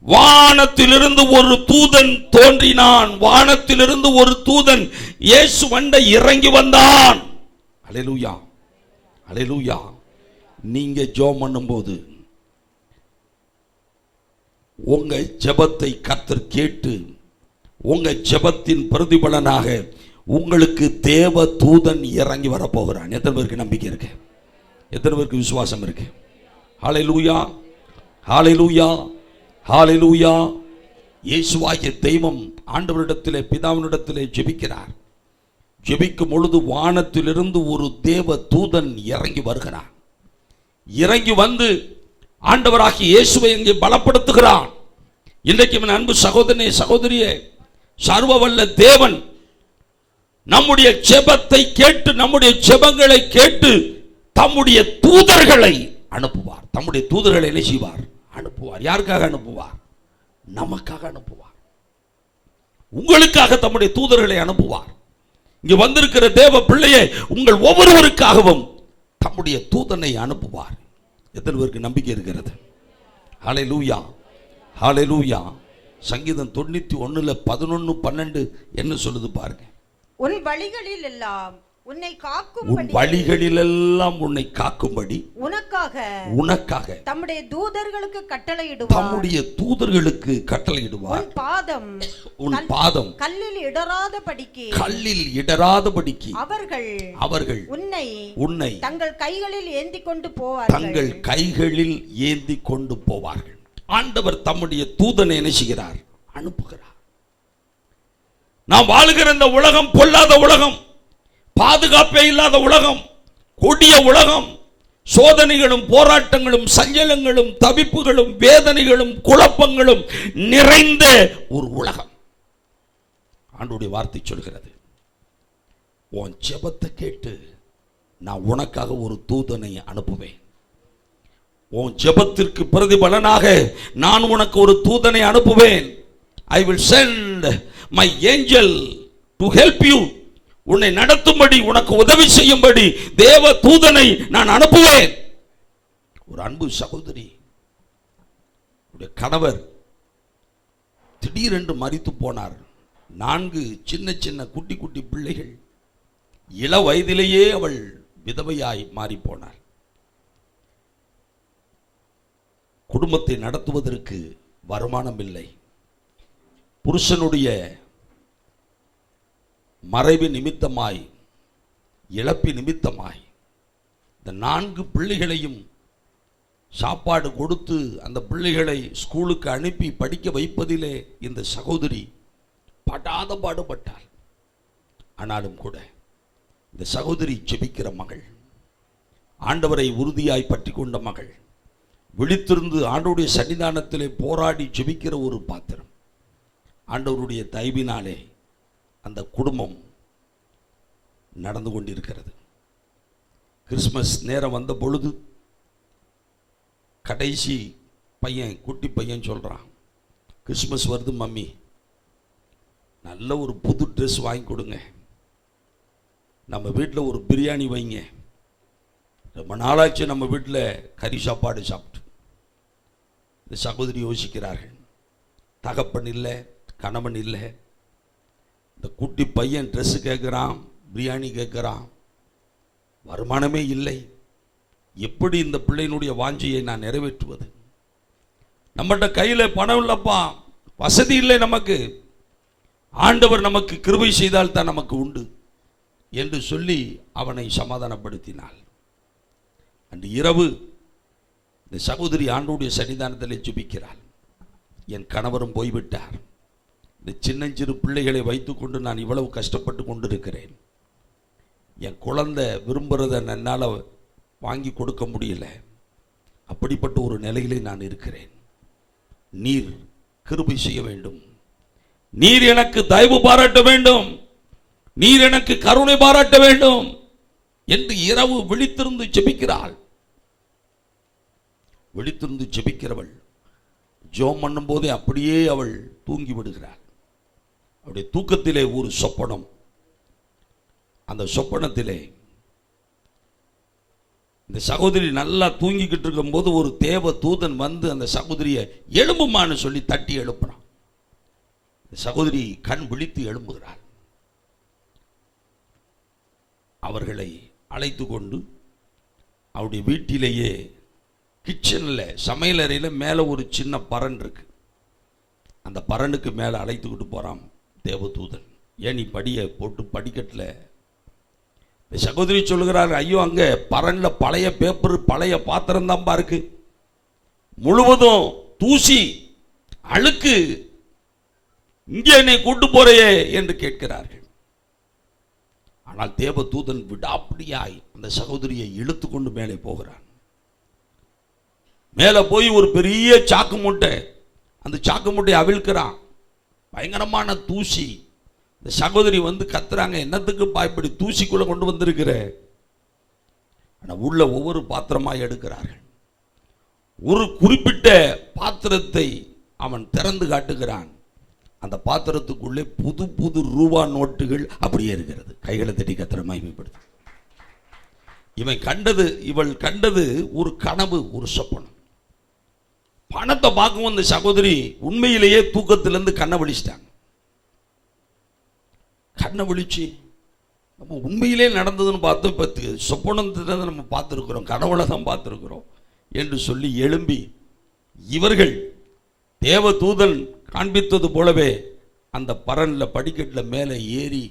வானத்திலிருந்து ஒரு தூதன் தோன்றினான். வானத்திலிருந்து ஒரு தூதன் இயேசு வண்டை இறங்கி வந்தான். அல்லேலூயா, அல்லேலூயா. நீங்க ஜெபம் பண்ணும்போது உங்க ஜெபத்தை கர்த்தர் கேட்டு உங்க ஜெபத்தின் பிரதிபலனாக உங்களுக்கு தேவ தூதன் இறங்கி வரப்போகிறான். எத்தனை பேருக்கு நம்பிக்கை இருக்கு? எத்தனை பேருக்கு விசுவாசம் இருக்கு? ஹல்லேலூயா, ஹல்லேலூயா, ஹல்லேலூயா. இயேசுவாகிய தெய்வம் ஆண்டவரிடத்திலே பிதாவினிடத்திலே ஜெபிக்கிறார். ஜெபிக்கும் பொழுது வானத்திலிருந்து ஒரு தேவ தூதன் இறங்கி வருகிறான். இறங்கி வந்து ஆண்டவராகிய இயேசுவை இங்கே பலப்படுத்துகிறான். இன்றைக்கு என் அன்பு சகோதரனே, சகோதரியே, சர்வவல்ல தேவன் நம்முடைய ஜெபத்தை கேட்டு, நம்முடைய ஜெபங்களை கேட்டு தம்முடைய தூதர்களை அனுப்புவார். தம்முடைய தூதர்களை என்ன செய்வார்? அனுப்புவார். யாருக்காக அனுப்புவார்? நமக்காக அனுப்புவார். உங்களுக்காக தம்முடைய தூதர்களை அனுப்புவார். இங்க வந்திருக்கிற தேவ பிள்ளையே, உங்கள் ஒவ்வொருவருக்காகவும் தம்முடைய தூதனை அனுப்புவார். எத்தனை பேருக்கு நம்பிக்கை இருக்கிறது? ஹல்லேலூயா, ஹல்லேலூயா. சங்கீதம் 91:11-12 என்ன சொல்லுது பாருங்க. உன் வழிகளில் எல்லாம் உன்னை காக்கும்படி உனக்காக தம்முடைய தூதர்களுக்கு கட்டளையிடுவார். தம்முடைய தூதர்களுக்கு கட்டளையிடுவார். உன் பாதம் கல்லில் இடராதபடிக்கு அவர்கள் உன்னை தங்கள் கைகளில் ஏந்தி கொண்டு போவார்கள். ஆண்டவர் தம்முடைய தூதனை என்ன செய்கிறார்? அனுப்புகிறார். நாம் வாழுகிற இந்த உலகம் பொல்லாத உலகம், பாதுகாப்பே இல்லாத உலகம், கொடிய உலகம், சோதனைகளும் போராட்டங்களும் சஞ்சலங்களும் தவிப்புகளும் வேதனைகளும் குழப்பங்களும் நிறைந்த ஒரு உலகம். ஆண்டவருடைய வார்த்தை சொல்கிறது, உன் ஜெபத்தை கேட்டு நான் உனக்காக ஒரு தூதனை அனுப்புவேன். உன் ஜெபத்திற்கு பிரதிபலனாக நான் உனக்கு ஒரு தூதனை அனுப்புவேன். I will send my angel to help you. உன்னை நடத்தும்படி, உனக்கு உதவி செய்யும்படி தேவ தூதனை நான் அனுப்புவேன். ஒரு அன்பு சகோதரி, கணவர் திடீரென்று மரித்து போனார். 4 சின்ன சின்ன குட்டி குட்டி பிள்ளைகள். இள வயதிலேயே அவள் விதவையாய் மாறி போனார். குடும்பத்தை நடத்துவதற்கு வருமானம் இல்லை. புருஷனுடைய மறைவு நிமித்தமாய், இழப்பு நிமித்தமாய் இந்த 4 பிள்ளைகளையும் சாப்பாடு கொடுத்து அந்த பிள்ளைகளை ஸ்கூலுக்கு அனுப்பி படிக்க வைப்பதிலே இந்த சகோதரி படாத பாடுபட்டாள். ஆனாலும் கூட இந்த சகோதரி ஜெபிக்கிற மகள், ஆண்டவரை உறுதியாய் பற்றி கொண்ட மகள், விழித்திருந்து ஆண்டவருடைய சன்னிதானத்திலே போராடி ஜெபிக்கிற ஒரு பாத்திரம். ஆண்டவருடைய தயவினாலே அந்த குடும்பம் நடந்து கொண்டிருக்கிறது. கிறிஸ்மஸ் நேரம் வந்த பொழுது கடைசி பையன், குட்டி பையன் சொல்றான், கிறிஸ்மஸ் வருது மம்மி, நல்ல ஒரு புது ட்ரெஸ் வாங்கி கொடுங்க, நம்ம வீட்டில் ஒரு பிரியாணி வைங்க, ரொம்ப நாளாச்சு நம்ம வீட்டில் கறி சாப்பாடு சாப்பிட்டு. இந்த சகோதரி யோசிக்கிறார்கள், தகப்பன் இல்லை, கணவன் இல்லை, இந்த குட்டி பையன் ட்ரெஸ்ஸு கேட்குறான், பிரியாணி கேட்குறான், வருமானமே இல்லை, எப்படி இந்த பிள்ளையினுடைய வாஞ்சியை நான் நிறைவேற்றுவது? நம்மகிட்ட கையில் பணம் இல்லைப்பா, வசதி இல்லை நமக்கு, ஆண்டவர் நமக்கு கிருபை செய்தால் தான் நமக்கு உண்டு என்று சொல்லி அவனை சமாதானப்படுத்தினாள். அன்று இரவு இந்த சகோதரி ஆண்டவருடைய சன்னிதானத்தில் ஜெபிக்கிறாள். என் கணவரும் போய்விட்டார், இந்த சின்னஞ்சிறு பிள்ளைகளை வைத்துக்கொண்டு நான் இவ்வளவு கஷ்டப்பட்டு கொண்டிருக்கிறேன், என் குழந்தை விரும்புகிறத என்னால் வாங்கி கொடுக்க முடியல, அப்படிப்பட்ட ஒரு நிலையிலே நான் இருக்கிறேன், நீர் கிருபை செய்ய வேண்டும், நீர் எனக்கு தயவு பாராட்ட வேண்டும், நீர் எனக்கு கருணை பாராட்ட வேண்டும் என்று இரவு விழித்திருந்து ஜெபிக்கிறாள். விழித்திருந்து ஜெபிக்கிறவள் ஜெபம் பண்ணும் போதே அப்படியே அவள் தூங்கி விடுகிறாள். அவருடைய தூக்கத்திலே ஒரு சொப்பனம், அந்த சொப்பனத்திலே இந்த சகோதரி நல்லா தூங்கிக்கிட்டு இருக்கும் போது ஒரு தேவ தூதன் வந்து அந்த சகோதரியை எழும்புமான்னு சொல்லி தட்டி எழுப்புறான். சகோதரி கண் விழித்து எழும்புகிறாள். அவர்களை அழைத்து கொண்டு அவருடைய வீட்டிலேயே கிச்சனில், சமையலறையில் மேலே ஒரு சின்ன பரன் இருக்கு, அந்த பரனுக்கு மேலே அழைத்துக்கிட்டு போகிறான் தேவதூதன். ஏன் நீ படியை போட்டு படிக்கட்டில் சகோதரி சொல்லுகிறார், ஐயோ அங்கே பரனில் பழைய பேப்பர் பழைய பாத்திரம் தான்ப்பா இருக்கு, முழுவதும் தூசி அழுக்கு, இங்கே என்னை கூட்டு போறையே என்று கேட்கிறார்கள். ஆனால் தேவதூதன் விடாப்பிடியாய் அந்த சகோதரியை இழுத்து கொண்டு மேலே போகிறான். மேலே போய் ஒரு பெரிய சாக்கு மூட்டை, அந்த சாக்கு மூட்டையை அவிழ்க்கிறான். பயங்கரமான தூசி. இந்த சகோதரி வந்து கத்துறாங்க, என்னத்துக்கு இப்படி தூசிக்குள்ள கொண்டு வந்திருக்கிற? ஆனால் உள்ள ஒவ்வொரு பாத்திரமாக எடுக்கிறார்கள். ஒரு குறிப்பிட்ட பாத்திரத்தை அவன் திறந்து காட்டுகிறான். அந்த பாத்திரத்துக்குள்ளே புது புது ரூபா நோட்டுகள் அப்படியே இருக்கிறது. கைகளை தட்டி கத்திர மகிமைப்படுது. இவள் கண்டது ஒரு கனவு, ஒரு சொப்பனம். பணத்தை பார்க்கவும் அந்த சகோதரி உண்மையிலேயே தூக்கத்திலிருந்து கண்ணை விழிச்சிட்டாங்க. கண்ணை விழிச்சு நம்ம உண்மையிலே நடந்ததுன்னு பார்த்தோம், இப்போ சொப்பனத்தை நம்ம பார்த்துருக்குறோம், கனவுல தான் பார்த்துருக்குறோம் என்று சொல்லி எழும்பி இவர்கள் தேவதூதன் காண்பித்தது போலவே அந்த பரனில் படிக்கட்டில் மேலே ஏறி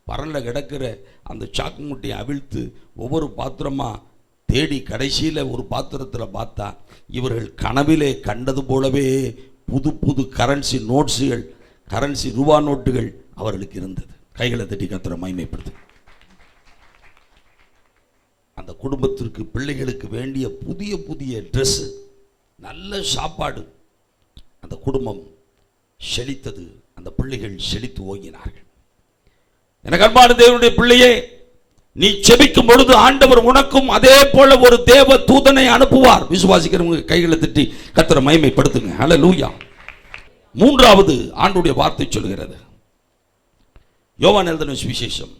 பரனில் கிடக்கிற அந்த சாக்கு மூட்டையை அவிழ்த்து ஒவ்வொரு பாத்திரமாக தேடி கடைசியில் ஒரு பாத்திரத்தில் பார்த்தா இவர்கள் கனவிலே கண்டது போலவே புது புது கரன்சி நோட்ஸுகள், கரன்சி ரூபா நோட்டுகள் அவர்களுக்கு இருந்தது. கைகளை தட்டி கத்திர மகிமைப்படுது. அந்த குடும்பத்திற்கு பிள்ளைகளுக்கு வேண்டிய புதிய புதிய ட்ரெஸ், நல்ல சாப்பாடு. அந்த குடும்பம் செழித்தது. அந்த பிள்ளைகள் செழித்து ஓங்கினார்கள். எனக்கு அன்பான தேவனுடைய பிள்ளையே, நீ செபிக்கும் பொழுது ஆண்டவர் உனக்கும் அதே போல ஒரு தேவ தூதனை அனுப்புவார். விசுவாசிக்கிறவங்க கைகளை தட்டி கர்த்தரை மகிமைப்படுத்துங்க. ஹல்லேலூயா. மூன்றாவது ஆண்டுடைய வார்த்தை சொல்கிறது, யோவான் எழுதின சுவிசேஷம்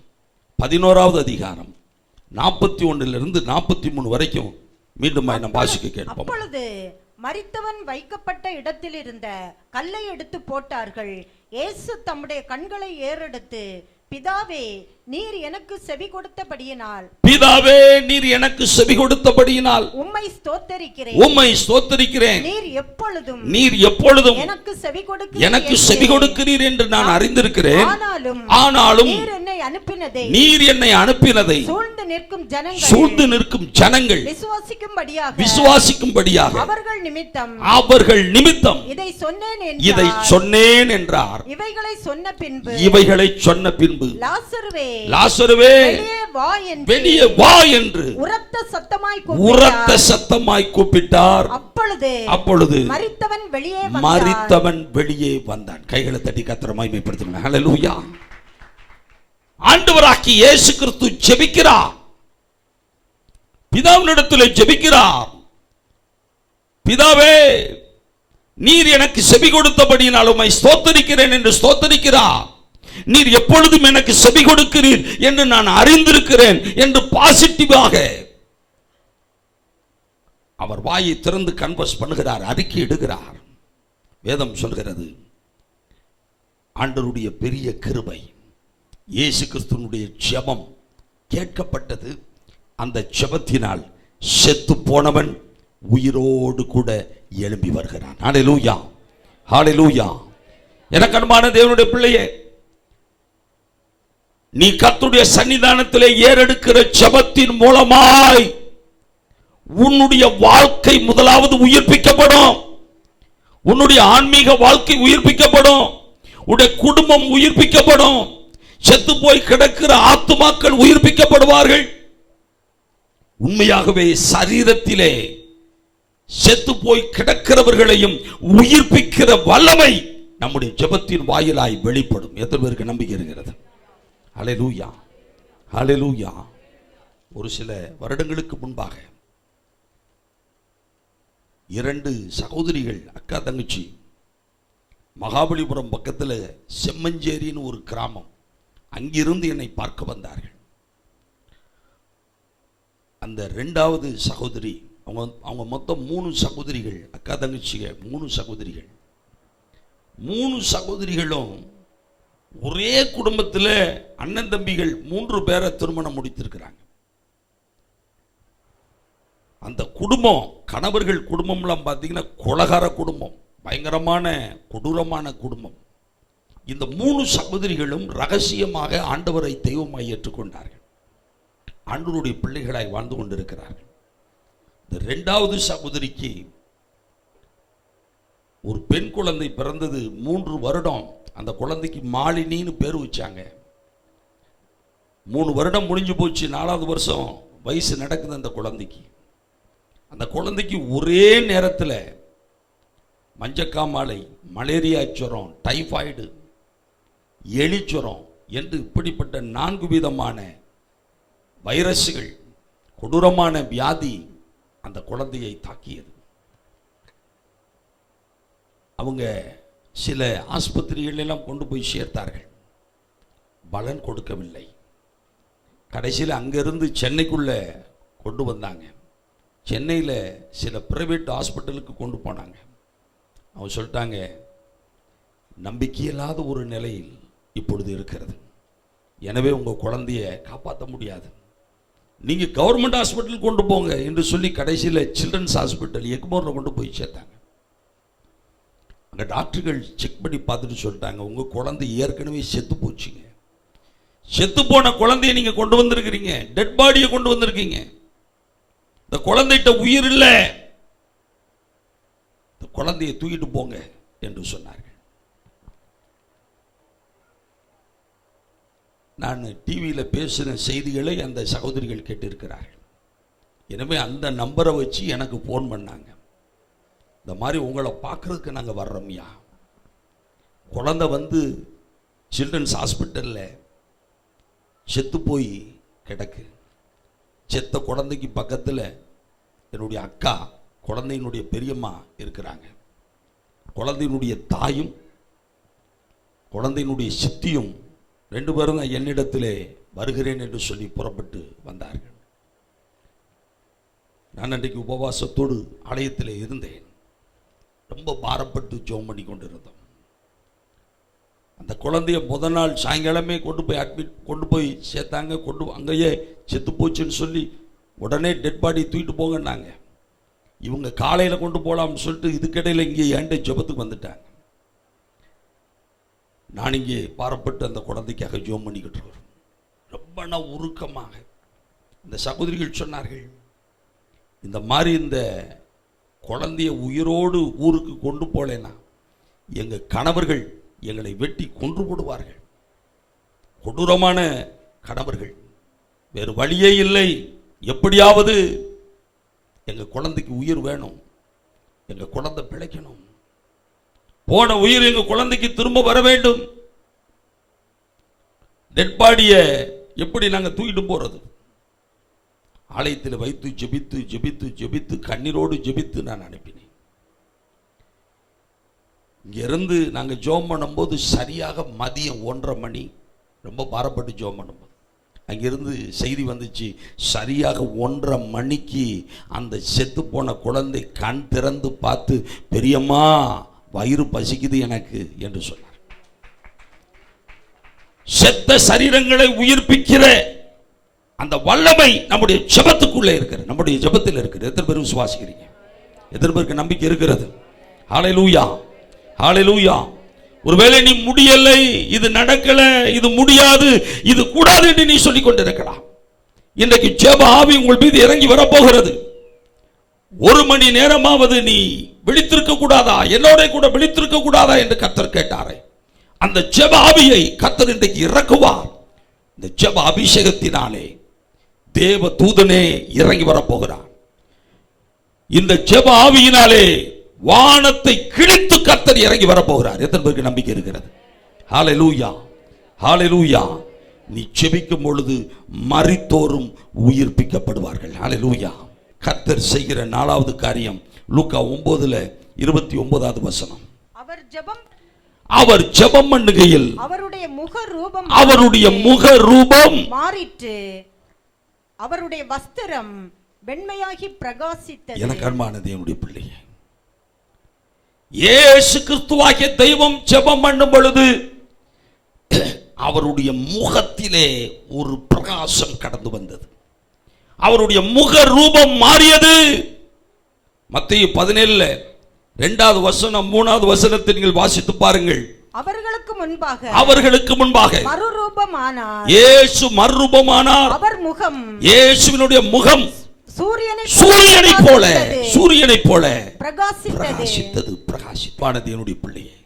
11வது அதிகாரம் 41 43 வரைக்கும் மீண்டும் நாம் வாசிக்க கேட்போம். அப்பொழுது மரித்தவன் வைக்கப்பட்ட இடத்தில் இருந்த கல்லை எடுத்து போட்டார்கள். இயேசு தம்முடைய கண்களை ஏறெடுத்து, பிதாவே நீர் எனக்கு செவி கொடுத்தபடியினால், பிதாவே நீர் எனக்கு செவி கொடுத்தபடியினால் உம்மை ஸ்தோத்தரிக்கிறேன், உம்மை ஸ்தோத்தரிக்கிறேன். நீர் எப்பொழுதும் எனக்கு செவி கொடுக்கிறீர் என்று நான் அறிந்திருக்கிறேன். ஆனாலும் நீர் என்னை அனுப்பினதை சூழ்ந்து நிற்கும் ஜனங்கள் விசுவாசிக்கும்படியாக அவர்கள் நிமித்தம் இதை சொன்னேன் என்றார். இவைகளை சொன்ன பின்பு லாசருவே வெளியே வா என்று உரத்த சத்தமாய் கூப்பிட்டார். அப்பொழுது மரித்தவன் வெளியே வந்தான். கைகளை தட்டி கர்த்தரை மகிமைப்படுத்துங்க. ஹல்லேலூயா. ஆண்டவராகிய இயேசு கிறிஸ்து ஜெபிக்கிறார், பிதாவினிடத்தில் ஜெபிக்கிறார். பிதாவே நீர் எனக்கு செவி கொடுத்தபடியினால் உம்மை ஸ்தோத்தரிக்கிறேன் என்று ஸ்தோத்தரிக்கிறார். நீர் எப்பொழுதும் எனக்கு செவி கொடுக்கிறீர் என்று நான் அறிந்திருக்கிறேன் என்று பாசிட்டிவாக அவர் வாயை திறந்து கன்வர்ஸ் பண்ணுகிறார், அறிக்கை இடுகிறார். வேதம் சொல்கிறது, ஆண்டவருடைய பெரிய கிருபை, இயேசு கிறிஸ்துவினுடைய ஜெபம் கேட்கப்பட்டது. அந்த ஜெபத்தினால் செத்து போனவன் உயிரோடு கூட எழும்பி வருகிறான். ஹல்லேலூயா, ஹல்லேலூயா. எனக்கு அன்பான தேவனுடைய பிள்ளையே, நீ கர்த்தருடைய சன்னிதானத்திலே ஏறெடுக்கிற ஜெபத்தின் மூலமாய் உன்னுடைய வாழ்க்கை முதலாவது உயிர்ப்பிக்கப்படும். உன்னுடைய ஆன்மீக வாழ்க்கை உயிர்ப்பிக்கப்படும். உன்னுடைய குடும்பம் உயிர்ப்பிக்கப்படும். செத்து போய் கிடக்கிற ஆத்துமாக்கள் உயிர்ப்பிக்கப்படுவார்கள். உண்மையாகவே சரீரத்திலே செத்து போய் கிடக்கிறவர்களையும் உயிர்ப்பிக்கிற வல்லமை நம்முடைய ஜெபத்தின் வாயிலாய் வெளிப்படும். எத்தனை பேருக்கு நம்பிக்கை இருக்கிறது? ஹல்லேலூயா, ஹல்லேலூயா. ஒரு சில வருடங்களுக்கு முன்பாக 2 சகோதரிகள், அக்கா தங்கச்சி, மகாபலிபுரம் பக்கத்தில் செம்மஞ்சேரின்னு ஒரு கிராமம், அங்கிருந்து என்னை பார்க்க வந்தார்கள். அந்த 2வது சகோதரி, அவங்க மொத்தம் 3 சகோதரிகள், அக்கா தங்கச்சிகள் 3 சகோதரிகள். 3 சகோதரிகளும் ஒரே குடும்பத்தில் அண்ணன் தம்பிகள் 3 பேரை திருமணம் முடித்திருக்கிறாங்க. அந்த குடும்பம், கணவர்கள் குடும்பம்லாம் பார்த்தீங்கன்னா கொலகார குடும்பம், பயங்கரமான கொடூரமான குடும்பம். இந்த 3 சகோதரிகளும் ரகசியமாக ஆண்டவரை தெய்வமாய் ஏற்றுக்கொண்டார்கள். ஆண்டவருடைய பிள்ளைகளாய் வாழ்ந்து கொண்டிருக்கிறார்கள். இந்த 2வது சகோதரிக்கு ஒரு பெண் குழந்தை பிறந்தது. 3 வருடம் அந்த குழந்தைக்கு மாலினின்னு பேர் வச்சாங்க. 3 வருடம் முடிஞ்சு போச்சு. 4வது வருஷம் வயசு நடக்குது அந்த குழந்தைக்கு. அந்த குழந்தைக்கு ஒரே நேரத்தில் மஞ்சக்காமாலை, மலேரியா ஜுரம், டைபாய்டு, எலிச்சுரம் என்று இப்படிப்பட்ட 4 விதமான வைரஸ்கள், கொடூரமான வியாதி அந்த குழந்தையை தாக்கியது. அவங்க சில ஆஸ்பத்திரிகளெல்லாம் கொண்டு போய் சேர்த்தார்கள், பலன் கொடுக்கவில்லை. கடைசியில் அங்கிருந்து சென்னைக்குள்ள கொண்டு வந்தாங்க. சென்னையில் சில பிரைவேட் ஹாஸ்பிட்டலுக்கு கொண்டு போனாங்க. அவங்க சொல்லிட்டாங்க, நம்பிக்கையில்லாத ஒரு நிலையில் இப்பொழுது இருக்கிறது, எனவே உங்கள் குழந்தைய காப்பாற்ற முடியாது, நீங்கள் கவர்மெண்ட் ஹாஸ்பிட்டல் கொண்டு போங்க என்று சொல்லி கடைசியில் சில்ட்ரன்ஸ் ஹாஸ்பிட்டல் எக்மோரில் கொண்டு போய் சேர்த்தாங்க. அங்கே டாக்டர்கள் செக் பண்ணி பார்த்துட்டு சொல்லிட்டாங்க, உங்கள் குழந்தை ஏற்கனவே செத்து போச்சுங்க. செத்து போன குழந்தைய நீங்கள் கொண்டு வந்திருக்கிறீங்க, டெட் பாடியை கொண்டு வந்திருக்கீங்க, இந்த குழந்தைகிட்ட உயிர் இல்லை, இந்த குழந்தையை தூக்கிட்டு போங்க என்று சொன்னார்கள். நான் டிவியில் பேசின செய்திகளை அந்த சகோதரிகள் கேட்டிருக்கிறார்கள். எனவே அந்த நம்பரை வச்சு எனக்கு ஃபோன் பண்ணாங்க, இந்த மாதிரி உங்களை பார்க்குறதுக்கு நாங்கள் வர்றோம்யா, குழந்தை வந்து சில்ட்ரன்ஸ் ஹாஸ்பிட்டலில் செத்து போய் கிடக்கு, செத்த குழந்தைக்கு பக்கத்தில் என்னுடைய அக்கா, குழந்தையினுடைய பெரியம்மா இருக்கிறாங்க, குழந்தையினுடைய தாயும் குழந்தையினுடைய சித்தியும் 2 பேரும் தான் என்னிடத்திலே வருகிறேன் என்று சொல்லி புறப்பட்டு வந்தார்கள். நான் அன்றைக்கு உபவாசத்தோடு ஆலயத்தில் இருந்தேன். ரொம்ப பாரப்பட்டு ஜெபம் பண்ணி கொண்டிருந்தோம். அந்த குழந்தைய முதல் நாள் சாயங்காலமே கொண்டு போய் சேர்த்தாங்க. அங்கேயே செத்து போச்சுன்னு சொல்லி உடனே டெட் பாடி தூக்கிட்டு போங்கன்னாங்க. இவங்க காலையில் கொண்டு போகலாம்னு சொல்லிட்டு இதுக்கிடையில் இங்கே ஏண்ட ஜெபத்துக்கு வந்துட்டாங்க. நான் இங்கே பாரப்பட்டு அந்த குழந்தைக்காக ஜெபம் பண்ணிக்கிட்டு இருக்கிறோம். ரொம்ப உருக்கமாக இந்த சகோதரிகள் சொன்னார்கள், இந்த மாதிரி இந்த குழந்தைய உயிரோடு ஊருக்கு கொண்டு போலேன்னா எங்கள் கணவர்கள் எங்களை வெட்டி கொன்று போடுவார்கள். கொடூரமான கணவர்கள், வேறு வழியே இல்லை, எப்படியாவது எங்கள் குழந்தைக்கு உயிர் வேணும், எங்கள் குழந்தை பிழைக்கணும், போன உயிர் எங்கள் குழந்தைக்கு திரும்ப வர வேண்டும். டெட் பாடியை எப்படி நாங்கள் தூக்கிட்டு போறது? ஆலயத்தில் வைத்து ஜெபித்து ஜெபித்து ஜெபித்து கண்ணீரோடு ஜெபித்து நான் அனுப்பினேன். இங்கிருந்து நாங்கள் ஜெபம் பண்ணும்போது சரியாக மதியம் 1:30 மணி, ரொம்ப பாரப்பட்டு ஜெபம் பண்ணும்போது அங்கிருந்து செய்தி வந்துச்சு, சரியாக 1:30 மணிக்கு அந்த செத்து போன குழந்தை கண் திறந்து பார்த்து, பெரியம்மா வயிறு பசிக்குது எனக்கு என்று சொன்னார். செத்த சரீரங்களை உயிர்ப்பிக்கிற அந்த வல்லமை நம்முடைய ஜெபத்துக்குள்ளே இருக்கிறது, நம்முடைய ஜெபத்தில் இருக்கிறது. எத்தனை பேர் விசுவாசிக்கிறீங்க? எத்தனை பேருக்கு நம்பிக்கை இருக்கிறது? ஹல்லேலூயா, ஹல்லேலூயா. ஒருவேளை நீ முடியலை, இது நடக்கல, இது முடியாது, இது கூடாது என்று நீ சொல்லிக் கொண்டிருக்கலாம். இன்றைக்கு ஜெப ஆவி உங்கள் மீது இறங்கி வரப்போகிறது. 1 மணி நேரமாவது நீ விழித்திருக்க கூடாதா, என்னோட கூட விழித்திருக்க கூடாதா என்று கர்த்தர் கேட்டாரே, அந்த ஜெப ஆவியை கர்த்தர் இன்றைக்கு இறக்குவார். இந்த ஜெப அபிஷேகத்தினாலே தேவ தூதனே இறங்கி வரப்போகிறார். இந்த ஜெப ஆவியினாலே வானத்தை கிழித்து கர்த்தர் இறங்கி வரப்போகிறார். எத்தனை பேருக்கு நம்பிக்கை இருக்கிறது? ஹல்லேலூயா, ஹல்லேலூயா. நீ ஜெபிக்கும் பொழுது மரித்தோரும் உயிர்ப்பிக்கப்படுவார்கள். ஹல்லேலூயா. கர்த்தர் செய்கிற 4வது காரியம் லூக்கா 9:29 வசனம். அவர் ஜெபம் பண்ணுகையில் அவருடைய முக ரூபம் மாறிற்று, அவருடைய வஸ்திரம் வெண்மையாகி பிரகாசித்தது. எனக்கு அன்பான தேவனுடைய பிள்ளையே, இயேசு கிறிஸ்துவாகிய தெய்வம் ஜெபம் பண்ணும் பொழுது அவருடைய முகத்திலே ஒரு பிரகாசம் கடந்து வந்தது, அவருடைய முக ரூபம் மாறியது. மத்தேயு 17 2வது வசனம் 3வது வசனத்தை நீங்கள் வாசித்து பாருங்கள். அவர்களுக்கு முன்பாக மறுரூபமானார். இயேசு மறுரூபமானார். அவர் முகம், இயேசுவினுடைய முகம் சூரியனைப் போல பிரகாசித்தது. என்னுடைய பிள்ளையே,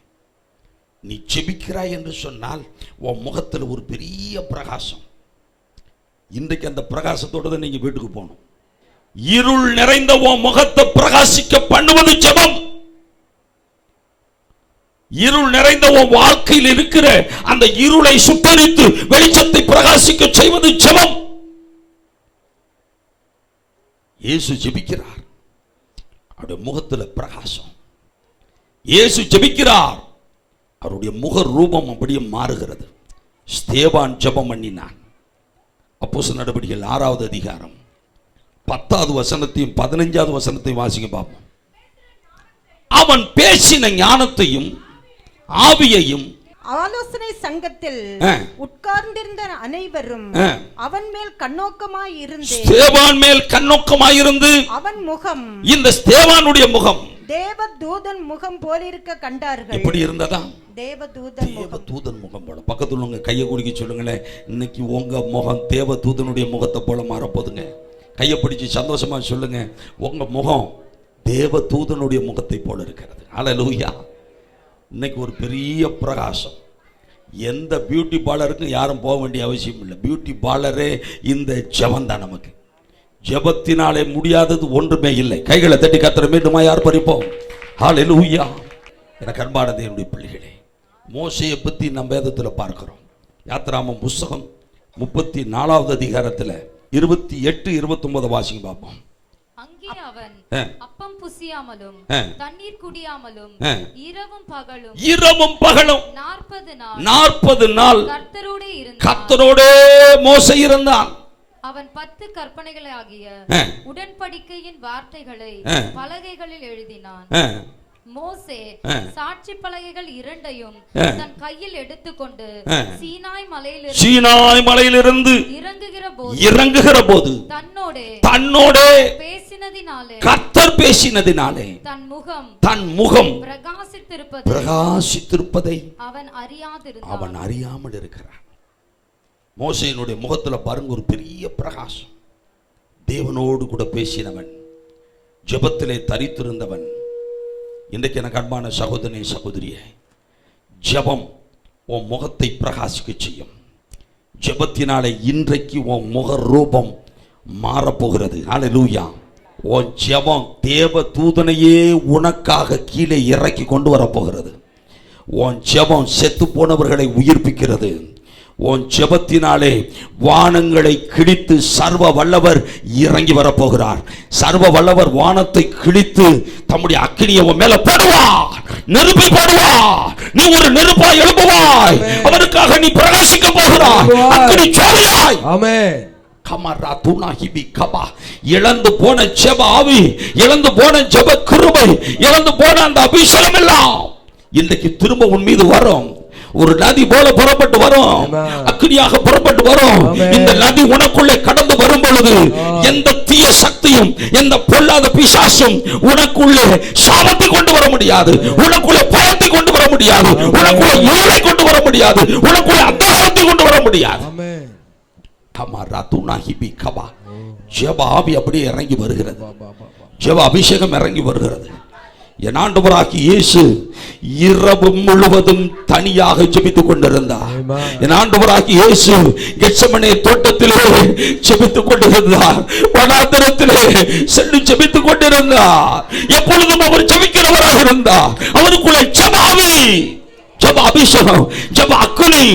நீ ஜெபிக்கிறாய் என்று சொன்னால் உன் முகத்தில் ஒரு பெரிய பிரகாசம். இன்றைக்கு அந்த பிரகாசத்தோட தான் நீங்க வீட்டுக்கு போகணும். இருள் நிறைந்த உன் முகத்தை பிரகாசிக்க பண்ணுவது ஜெபம். இருள் நிறைந்த உன் வாழ்க்கையில் இருக்கிற அந்த இருளை சுட்டரித்து வெளிச்சத்தை பிரகாசிக்க செய்வது ஜெபம். இயேசு ஜெபிக்கிறார், அவருடைய முகத்தில் பிரகாசம். இயேசு ஜெபிக்கிறார், அவருடைய முக ரூபம் அப்படியே மாறுகிறது. ஸ்தேவான் ஜெபம் பண்ணினான். அப்போஸ்தலர் நடவடிக்கைகள் 6வது அதிகாரம் 10வது வசனத்தையும் 15வது வசனத்தையும் வாசிக்க பார்ப்போம். அவன் பேசின ஞானத்தையும் ஆவியையும் ஆலோசனை சங்கத்தில் உட்கார்ந்திருந்த அனைவரும் அவன் மேல் கண்ணோக்கமாயிருந்து அவன் முகம், இந்த ஸ்தேவானுடைய முகம் தேவதூதன் முகம் போலிருக்க கண்டார்கள். எப்படி இருந்ததா? தேவதூதன் முகம் போல. பக்கத்துல உங்க கையை குலுக்கி சொல்லுங்களேன், இன்னைக்கு உங்க முகம் தேவதூதனுடைய முகத்தை போல மாறப்போதுங்க. கையை பிடிச்சி சந்தோஷமா சொல்லுங்க, உங்க முகம் தேவதூதனுடைய முகத்தை போல இருக்கிறது. ஹல்லேலூயா. இன்னைக்கு ஒரு பெரிய பிரகாசம். எந்த பியூட்டி பார்லருக்கும் யாரும் போக வேண்டிய அவசியம் இல்லை. பியூட்டி பார்லரே இந்த ஜெபம் தான். நமக்கு ஜெபத்தினாலே முடியாதது ஒன்றுமே இல்லை. கைகளை தட்டி கர்த்தரை மீண்டுமா யார் பறிப்போம். ஹல்லேலூயா. எனக்கு அன்பான தேவனுடைய பிள்ளைகளே, மோசேயை பற்றி நம்ம வேதத்தில் பார்க்கிறோம். யாத்திராமம் புஸ்தகம் 34வது அதிகாரத்தில் 28, 29 வாசிங்க பார்ப்போம். அங்கே அவன் அப்பம் புசியாமலும் தண்ணீர் குடியாமலும் இரவும் பகலும் 40 நாள் கர்த்தரோடே மோசே இருந்தான். அவன் 10 கற்பனைகளாகிய உடன்படிக்கையின் வார்த்தைகளை பலகைகளில் எழுதினான். மோசே சாட்சி பலகைகள் 2ஐயும் தன் கையில் எடுத்துக்கொண்டு சீனாய் மலையிலிருந்து இறங்குகிற போது தன்னோட கர்த்தர் பேசினதினாலே தன் முகம் பிரகாசித்திருப்பதை அவன் அறியாமல் இருக்கிறான். மோசேயினுடைய முகத்துல பாருங்க ஒரு பெரிய பிரகாசம். தேவனோடு கூட பேசினவன், ஜெபத்திலே தரித்திருந்தவன். இன்றைக்கு எனக்கு அன்பான சகோதரனே சகோதரியே, ஜெபம் உன் முகத்தை பிரகாசிக்க செய்யும். ஜெபத்தினாலே இன்றைக்கு உன் முக ரூபம் மாறப்போகிறது. ஹல்லேலூயா. உன் ஜெபம் தேவ தூதனையே உனக்காக கீழே இறக்கி கொண்டு வரப்போகிறது. உன் ஜெபம் செத்து போனவர்களை உயிர்ப்பிக்கிறது. உன் ஜெபத்தினாலே வானங்களை கிழித்து சர்வ வல்லவர் இறங்கி வரப்போகிறார். சர்வ வல்லவர் வானத்தை கிழித்து தம்முடைய அக்கினியை உன் மேல போடுவார், நெருப்பை போடுவார். நீ ஒரு நெருப்பாய் எழும்புவாய். அவருக்காக நீ பிரகாசிக்க போகிறாய். அக்கினி ஜோதியாய். ஆமென். கமரா துனாஹிபி கபா. இழந்து போன ஜெப ஆவி, இழந்து போன ஜெப கிருபை, இழந்து போன அந்த அபிஷேகம் எல்லாம் இன்றைக்கு திரும்ப உன் மீது வரும். ஒரு நதி போல புறப்பட்டு வரும், அக்கினியாக புறப்பட்டு வரும். இந்த நதி உனக்குள்ளே கடந்து வரும் பொழுது எந்த தீய சக்தியும் எந்த பொல்லாத பிசாசும் உனக்குள்ளே சாபத்தை கொண்டு வர முடியாது, உனக்குள்ளே பயத்தை கொண்டு வர முடியாது, உனக்குள்ளே இருளை கொண்டு வர முடியாது, உனக்குள்ளே அந்தகாரத்தை கொண்டு வர முடியாது. ஜெப ஆவி அப்படியே இறங்கி வருகிறது. ஜெப அபிஷேகம் இறங்கி வருகிறது. என் ஆண்டவராகிய இயேசு இரவு முழுவதும் தனியாக ஜெபித்துக் கொண்டிருந்தார். என் ஆண்டவராகிய இயேசு கெத்செமனே தோட்டத்திலே ஜெபித்துக் கொண்டிருந்தார். வனாந்தரத்திலே சென்று ஜெபித்துக் கொண்டிருந்தார். எப்பொழுதும் அவர் ஜெபிக்கிறவராக இருந்தார். அவருக்குள்ள ஜெப ஆவி, ஜெப அபிஷேகம், ஜெப அக்கினி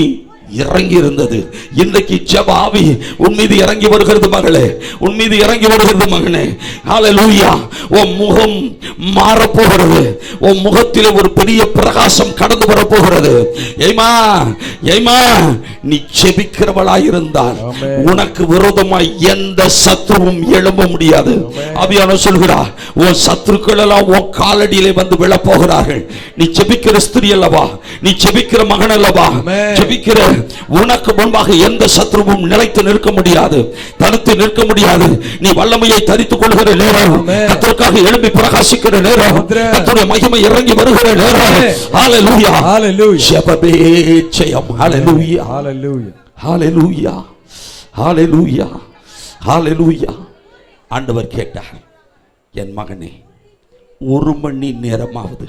இறங்கி இருந்தது. இன்றைக்கு ஜெப ஆவி உன் மீது இறங்கி வருகிறது மகளே, உன் மீது இறங்கி வருகிறது மகனே. ஹல்லேலூயா. உன் முகம் மாறப்போகிறது. உன் முகத்தில் ஒரு பெரிய பிரகாசம் கடந்து வரப்போகிறது. ஏமா ஏமா நீ ஜெபிக்கிறவளாயிருந்தால் உனக்கு விரோதமாய் எந்த சத்துருவும் எழும்ப முடியாது. ஆவியான சொல்கிறார், உன் சத்துருக்கள் எல்லாம் உன் காலடியிலே வந்து விழப்போகிறார்கள். நீ ஜெபிக்கிற ஸ்திரீ அல்லவா, நீ ஜெபிக்கிற மகன் அல்லவா, ஜெபிக்கிற உனக்கு முன்பாக எந்த சத்ருவும் நிலைத்து நிற்க முடியாது, தடுத்து நிற்க முடியாது. நீ வல்லமையை தரித்துக் கொள்கிற நேரம், கர்த்தருக்கு உனக்காக எழும்பி பிரகாசிக்கிற நேரம், கர்த்தருடைய மகிமை இறங்கி வருகிற நேரம். ஹalleluya, Hallelujah. ஜெபமே ஜெயம். ஹalleluya, Hallelujah. ஹalleluya, ஹalleluya, ஹalleluya. ஆண்டவர் கேட்டார், என் மகனே, 1 மணி நேரமாவது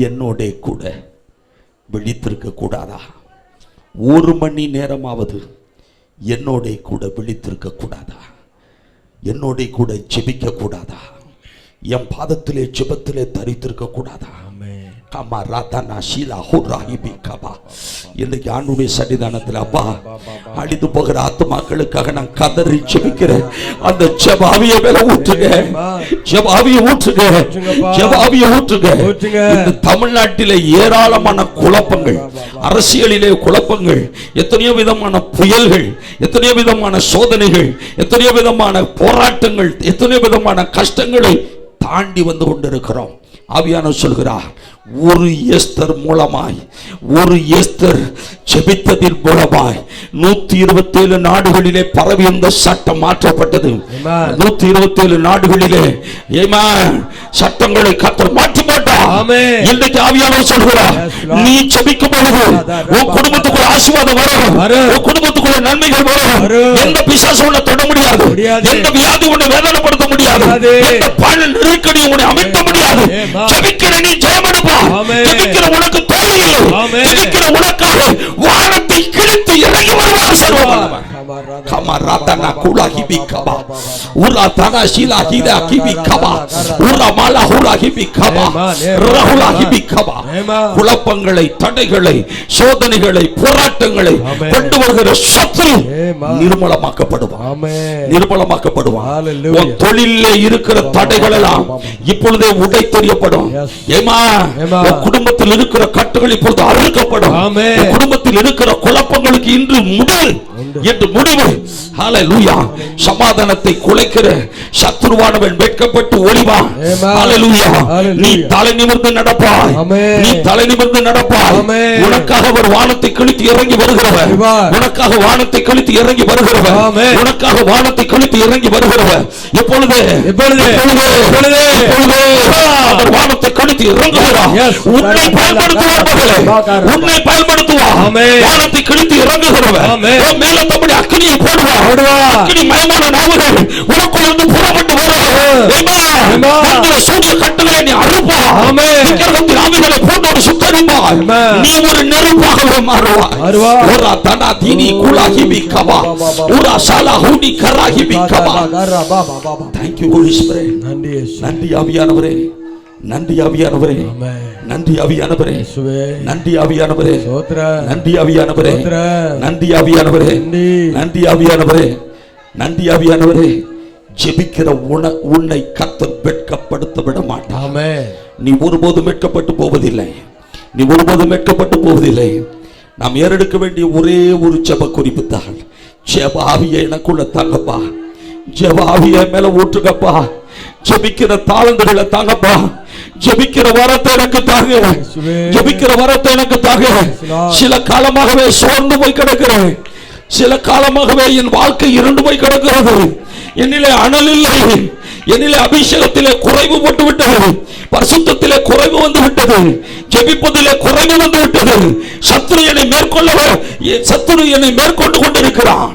என்னோட கூட விழித்திருக்க கூடாதா? 1 மணி நேரமாவது என்னோட கூட விழித்திருக்க கூடாதா? என்னோட கூட ஜெபிக்க கூடாதா? என் பாதத்திலே ஜெபத்திலே தரித்திருக்க கூடாதா? இன்றைக்கு ஆண்டுடைய சன்னிதானத்தில் அப்பா, அழிந்து போகிற ஆத்துமாக்களுக்காக நான் கதறி ஜெபிக்கிறேன். அந்த ஜெபாவியை மேல ஊற்றுங்க, ஜெபாவியை ஊற்றுங்க, ஜெபாவியை ஊற்றுங்க. இந்த தமிழ்நாட்டிலே ஏராளமான குழப்பங்கள், அரசியலிலே குழப்பங்கள், எத்தனையோ விதமான புயல்கள், எத்தனையோ விதமான சோதனைகள், எத்தனையோ விதமான போராட்டங்கள், எத்தனையோ விதமான கஷ்டங்களை தாண்டி வந்து கொண்டிருக்கிறோம். ஆவியானவர் சொல்கிறார், ஒரு எஸ்தர் மூலமாய், ஒரு எஸ்தர் ஜெபித்ததின் மூலமாய் 127 நாடுகளிலே பரவி இருந்த சட்டம் மாற்றப்பட்டது. 127 நாடுகளிலே சட்டங்களை கர்த்தர் மாற்றி போட்டார். இன்றைக்கு ஆவியானவர் சொல்கிறார், நீ ஜெபிக்கும் பொழுது உன் குடும்பத்துக்குள்ள ஆசீர்வாதம் வரும், உன் குடும்பத்துக்குள்ள நன்மைகள் வரும். எந்த பிசாசு உன்னை தொட முடியாது, எந்த வியாதி உன்னை வேதனைப்படுத்த முடியாது, எந்த பண நெருக்கடி உன்னை அமைக்க முடியாது. ஜெபிக்கிற நீ ஜெயம் எடுப்பா. ஜெபிக்கிற உனக்கு தோல்வி இல்லை. ஜெபிக்கிற உனக்காக வானத்தை கிழித்து இறங்கி வருவார் சர்வவல்லவர். கமராதனா குலாஹிபி கபா உராதனா ஷிலாஹிதா கிபி கபா உரமாலா ஹுலாஹிபி கபா ரஹுலாஹிபி கபா. குழப்பங்களை, தடைகளை, சோதனைகளை, போராட்டங்களை கொண்டு வருகிற சத்துரு நிர்மூலமாக்கப்படுவான், நிர்மூலமாக்கப்படுவான். உன் தொழிலிலே இருக்கிற தடைகள் எல்லாம் இப்பொழுதே உடை தெரியப்படும். ஏமா, குடும்பத்தில் இருக்கிற கட்டுகள் இப்பொழுது அறுக்கப்படும். குடும்பத்தில் இருக்கிற குழப்பங்களுக்கு இன்று முடிவு, என்று முடிவு. ஹalleluya. சமாதானத்தை குலைக்கிற சத்துருவானவன் வெட்கப்பட்டு ஒளிவான். ஹalleluya. நீ தலை நிமிர்ந்து நடப்பாய், நீ தலை நிமிர்ந்து நடப்பாய். உனக்காக அவர் வானத்தை கிழித்து இறங்கி வருகிறவர், உனக்காக வானத்தை கிழித்து இறங்கி வருகிறவர், உனக்காக வானத்தை கிழித்து இறங்கி வருகிறவர். எப்பொழுது அவர் வானத்தை கிழித்து இறங்குகிறார். உன்னை பயன்படுத்துவார் மகளே, உன்னை பயன்படுத்துவார். வானத்தை கிழித்து இறங்குகிறவர் மேல தம்முடைய அக்கினியை போடுவார். அக்கினி மயமான நாவுகள் உனக்குள்ளிருந்து புறப்பட்டு வரும். சூரிய கட்டுகளை நீ அறுப்பாய். விக்கிரகத்தின் ஆவிகளை போட்டு ஒரு சுத்தரிப்பாய். நீ ஒரு நெருப்பாகவே மாறுவாய். ஊரா தனா தீனி குலாஹிபி கபா ஊரா சாலா hoodie கராஹிபி Kaba. Thank you Holy Spirit. நன்றி ஆவியானவரே, நன்றி ஆவியானவரே, நன்றி ஆவியானவரே, நன்றி ஆவியானவரே, நன்றி ஆவியானவரே, நன்றி ஆவியானவரே, நன்றி ஆவியானவரே, நன்றி ஆவியானவரே. ஜெபிக்கிற உன்னை கர்த்தர் வெட்கப்படுத்த விட மாட்டார். நீ ஒருபோதும் வெட்கப்பட்டு போவதில்லை, நீ ஒருபோதும் வெட்கப்பட்டு போவதில்லை. நாம் ஏறெடுக்க வேண்டிய ஒரே ஒரு ஜெப குறிப்பு தான், ஜெப ஆவியை எனக்குள்ள தாங்கப்பா, ஜெப ஆவியை மேல ஊற்றுங்கப்பா, ஜெபிக்கிற தாளந்துகளை தாங்கப்பா, ஜெபிக்கிற வரத்தை எனக்கு தாங்க, ஜெபிக்கிற வரத்தை எனக்கு தாங்க. சில காலமாகவே சோர்ந்து போய் கிடக்கிறேன், சில காலமாகவே என் வாழ்க்கை இருண்டு போய் கிடக்கிறது. என்னிலே அனல் இல்லை, என்னிலே அபிஷேகத்திலே குறைவு போட்டு விட்டது, பரிசுத்தத்திலே குறைவு வந்து விட்டது, ஜெபிப்பதிலே குறைவு வந்து விட்டது. சத்துரு என்னை மேற்கொண்டு கொண்டிருக்கிறான்.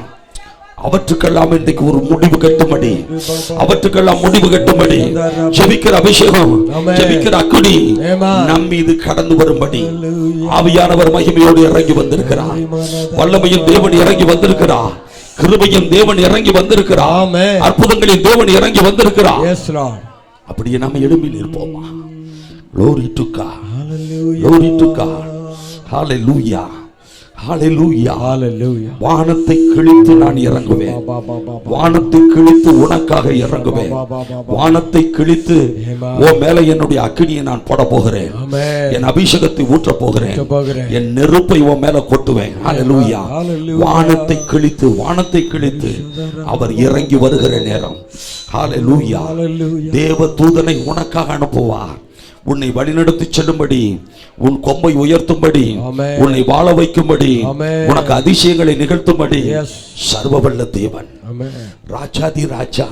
அவற்றுக்கெல்லாம் இன்றைக்கு ஒரு முடிவு கட்டும்படி, அவற்றுக்கெல்லாம் முடிவு கட்டும்படி ஜெபிக்கிற அபிஷேகம், ஜெபிக்கிற அக்கினி நம் மீது கடந்து வரும்படி ஆவியானவர் மகிமையோடு இறங்கி வந்திருக்கிறார். வல்லமையின் தேவன் இறங்கி வந்திருக்கிறார், கிருபையின் தேவன் இறங்கி வந்திருக்கிறார், அற்புதங்களின் தேவன் இறங்கி வந்திருக்கிறார். அப்படியே நாம எழும்பி நிற்போமா? Glory to God, glory to God, hallelujah, hallelujah, hallelujah. வானத்தை கிழித்து நான் இறங்குவேன், வானத்தை கிழித்து உனக்காக இறங்குவேன், வானத்தை கிழித்து உன் மேல என்னுடைய அக்கினியை நான் போட போகிறேன், என் அபிஷேகத்தை ஊற்ற போகிறேன், என் நெருப்பை உன் மேல கொட்டுவேன். ஹalleluya. வானத்தை கிழித்து, வானத்தை கிழித்து அவர் இறங்கி வருகிற நேரம். ஹalleluya. தேவ தூதனை உனக்காக அனுப்புவார், உன்னை வழிநடத்தி செல்லும்படி, உன் கொம்பை உயர்த்தும்படி, உன்னை வாழ வைக்கும்படி, உனக்கு அதிசயங்களை நிகழ்த்தும்படி. சர்வவல்ல தேவன், ராஜாதி ராஜா,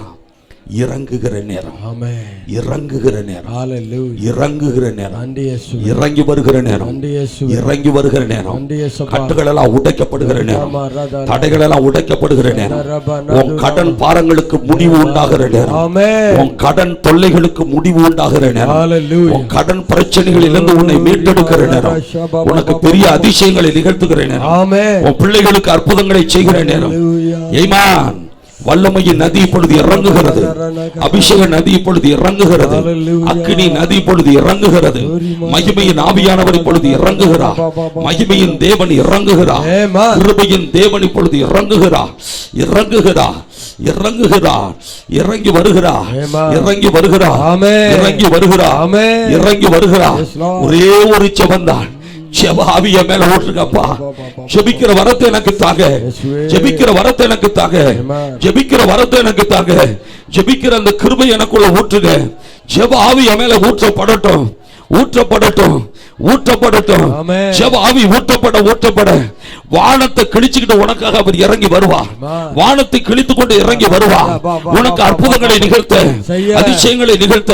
இறங்குகிற நேரம், ஆமென். இறங்குகிற நேரம், ஹalleluya. இறங்குகிற நேரம், நன்றி இயேசுவே. இறங்கி வருகிற நேரம், நன்றி இயேசுவே. இறங்கி வருகிற நேரம், நன்றி இயேசுவே. கட்டுகள் எல்லாம் உடைக்கப்படுகிற நேரம், தடைகள் எல்லாம் உடைக்கப்படுகிற நேரம், உன் கடன் பாரங்களுக்கு முடிவு உண்டாகிற நேரம், ஆமென். உன் கடன் தொல்லைகளுக்கு முடிவு உண்டாகிற நேரம், ஹalleluya. உன் கடன் பிரச்சனைகளிலிருந்து உன்னை மீட்டெடுக்கிற நேரம், உனக்கு பெரிய அதிசயங்களை நிகழ்த்துகிற நேரம், ஆமென். உன் பிள்ளைகளுக்கு அற்புதங்களை செய்கிற நேரம். ஆமென். வல்லமையின் நதி இப்பொழுது இறங்குகிறது, அபிஷேக நதி இப்பொழுது இறங்குகிறது, அக்கினி நதி இப்பொழுது இறங்குகிறது, மகிமையின் ஆவியானவர் இப்பொழுது இறங்குகிறார், மகிமையின் தேவன் இறங்குகிறார், கிருபையின் தேவன் இப்பொழுது இறங்குகிறார், இறங்குகிறார், இறங்குகிறார், இறங்கி வருகிறார், இறங்கி வருகிறார், இறங்கி வருகிறார், இறங்கி வருகிறார். ஒரே ஒரு செவந்தான் ஜெபாவிய மேல ஓட்டுங்கப்பா. ஜெபிக்கிற வரத்தை எனக்கு தாங்க, ஜெபிக்கிற வரத்தை எனக்கு தாங்க, ஜெபிக்கிற வரத்தை எனக்கு தாங்க, ஜெபிக்கிற அந்த கிருபை எனக்குள்ள ஊற்றுங்க. ஜெபாவிய மேல ஊற்றப்படட்டும், ஊற்றப்படட்டும், ஊற்றப்படட்டும். ஜெபாவி ஊற்றப்பட வானத்தை கிழிச்சுக்கிட்டு உனக்காக அவர் இறங்கி வருவார், வானத்தை கிழித்து கொண்டு இறங்கி வருவார், உனக்கு அற்புதங்களை நிகழ்த்த, அதிசயங்களை நிகழ்த்த.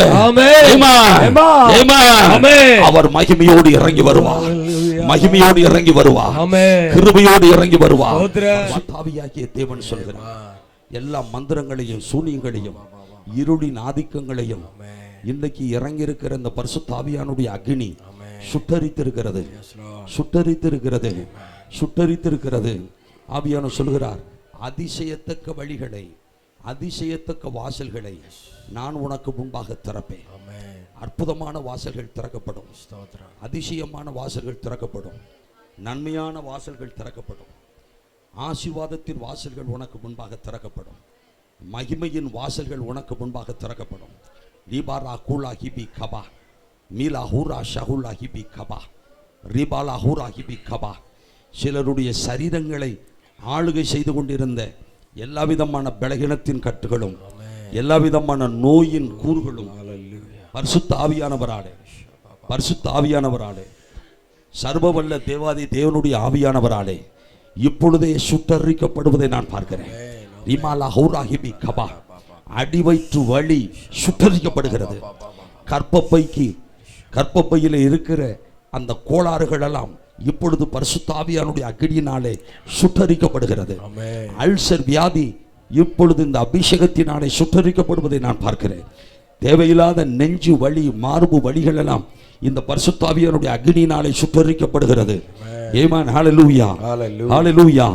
அவர் மகிமையோடு இறங்கி வருவார், மகிமையோடு இறங்கி வருவார், கிருபையோடு இறங்கி வருவார். ஆவியாகிய தேவன் சொல்கிறார், எல்லா மந்திரங்களையும் சூனியங்களையும் இருளின் ஆதிக்கங்களையும் இன்னைக்கு இறங்கி இருக்கிற இந்த பரிசுத்த ஆவியானுடைய அக்னி சுட்டரித்திருக்கிறது, சுட்டரித்திருக்கிறது, சுட்டரித்திருக்கிறது. ஆவியான சொல்கிறார், அதிசயத்தக்க வழிகளை, அதிசயத்தக்க வாசல்களை நான் உனக்கு முன்பாக திறப்பேன். அற்புதமான வாசல்கள் திறக்கப்படும், அதிசயமான வாசல்கள் திறக்கப்படும், நன்மையான வாசல்கள் திறக்கப்படும், ஆசீர்வாதத்தின் வாசல்கள் உனக்கு முன்பாக திறக்கப்படும், மகிமையின் வாசல்கள் உனக்கு முன்பாக திறக்கப்படும். லிபாரா கூலா ஹிபி கபா, மீலா ஹூரா ஷஹுலா ஹிபி கபா, ரிபாலா ஹூரா ஹிபி கபா. சிலருடைய சரீரங்களை ஆளுகை செய்து கொண்டிருந்த எல்லா விதமான பலகீனத்தின் கட்டுகளும், எல்லா விதமான நோயின் கூறுகளும் பரிசுத்த ஆவியானவராலே, பரிசுத்த ஆவியானவராலே, சர்வவல்ல தேவாதி தேவனுடைய ஆவியானவராலே இப்பொழுதே சுட்டரிக்கப்படுவதை நான் பார்க்கிறேன். ரிமாலா ஹூரா ஹிபி கபா. அடிவயிற்று வலி சுட்டரிக்கப்படுகிறது. கர்ப்பப்பையில் இருக்கிற அந்த கோளாறுகள் எல்லாம் இப்பொழுது பரிசுத்த ஆவியானுடைய அக்கினியினாலே சுட்டரிக்கப்படுகிறது. அல்சர் வியாதி இப்பொழுது இந்த அபிஷேகத்தினாலே சுட்டரிக்கப்படுவதை நான் பார்க்கிறேன். தேவையில்லாத நெஞ்சு வலி, மார்பு வலிகள் எல்லாம் இந்த பரிசுத்த ஆவியானுடைய அக்கினியினாலே சுட்டரிக்கப்படுகிறது. ஆமென். ஹல்லேலூயா, ஹல்லேலூயா.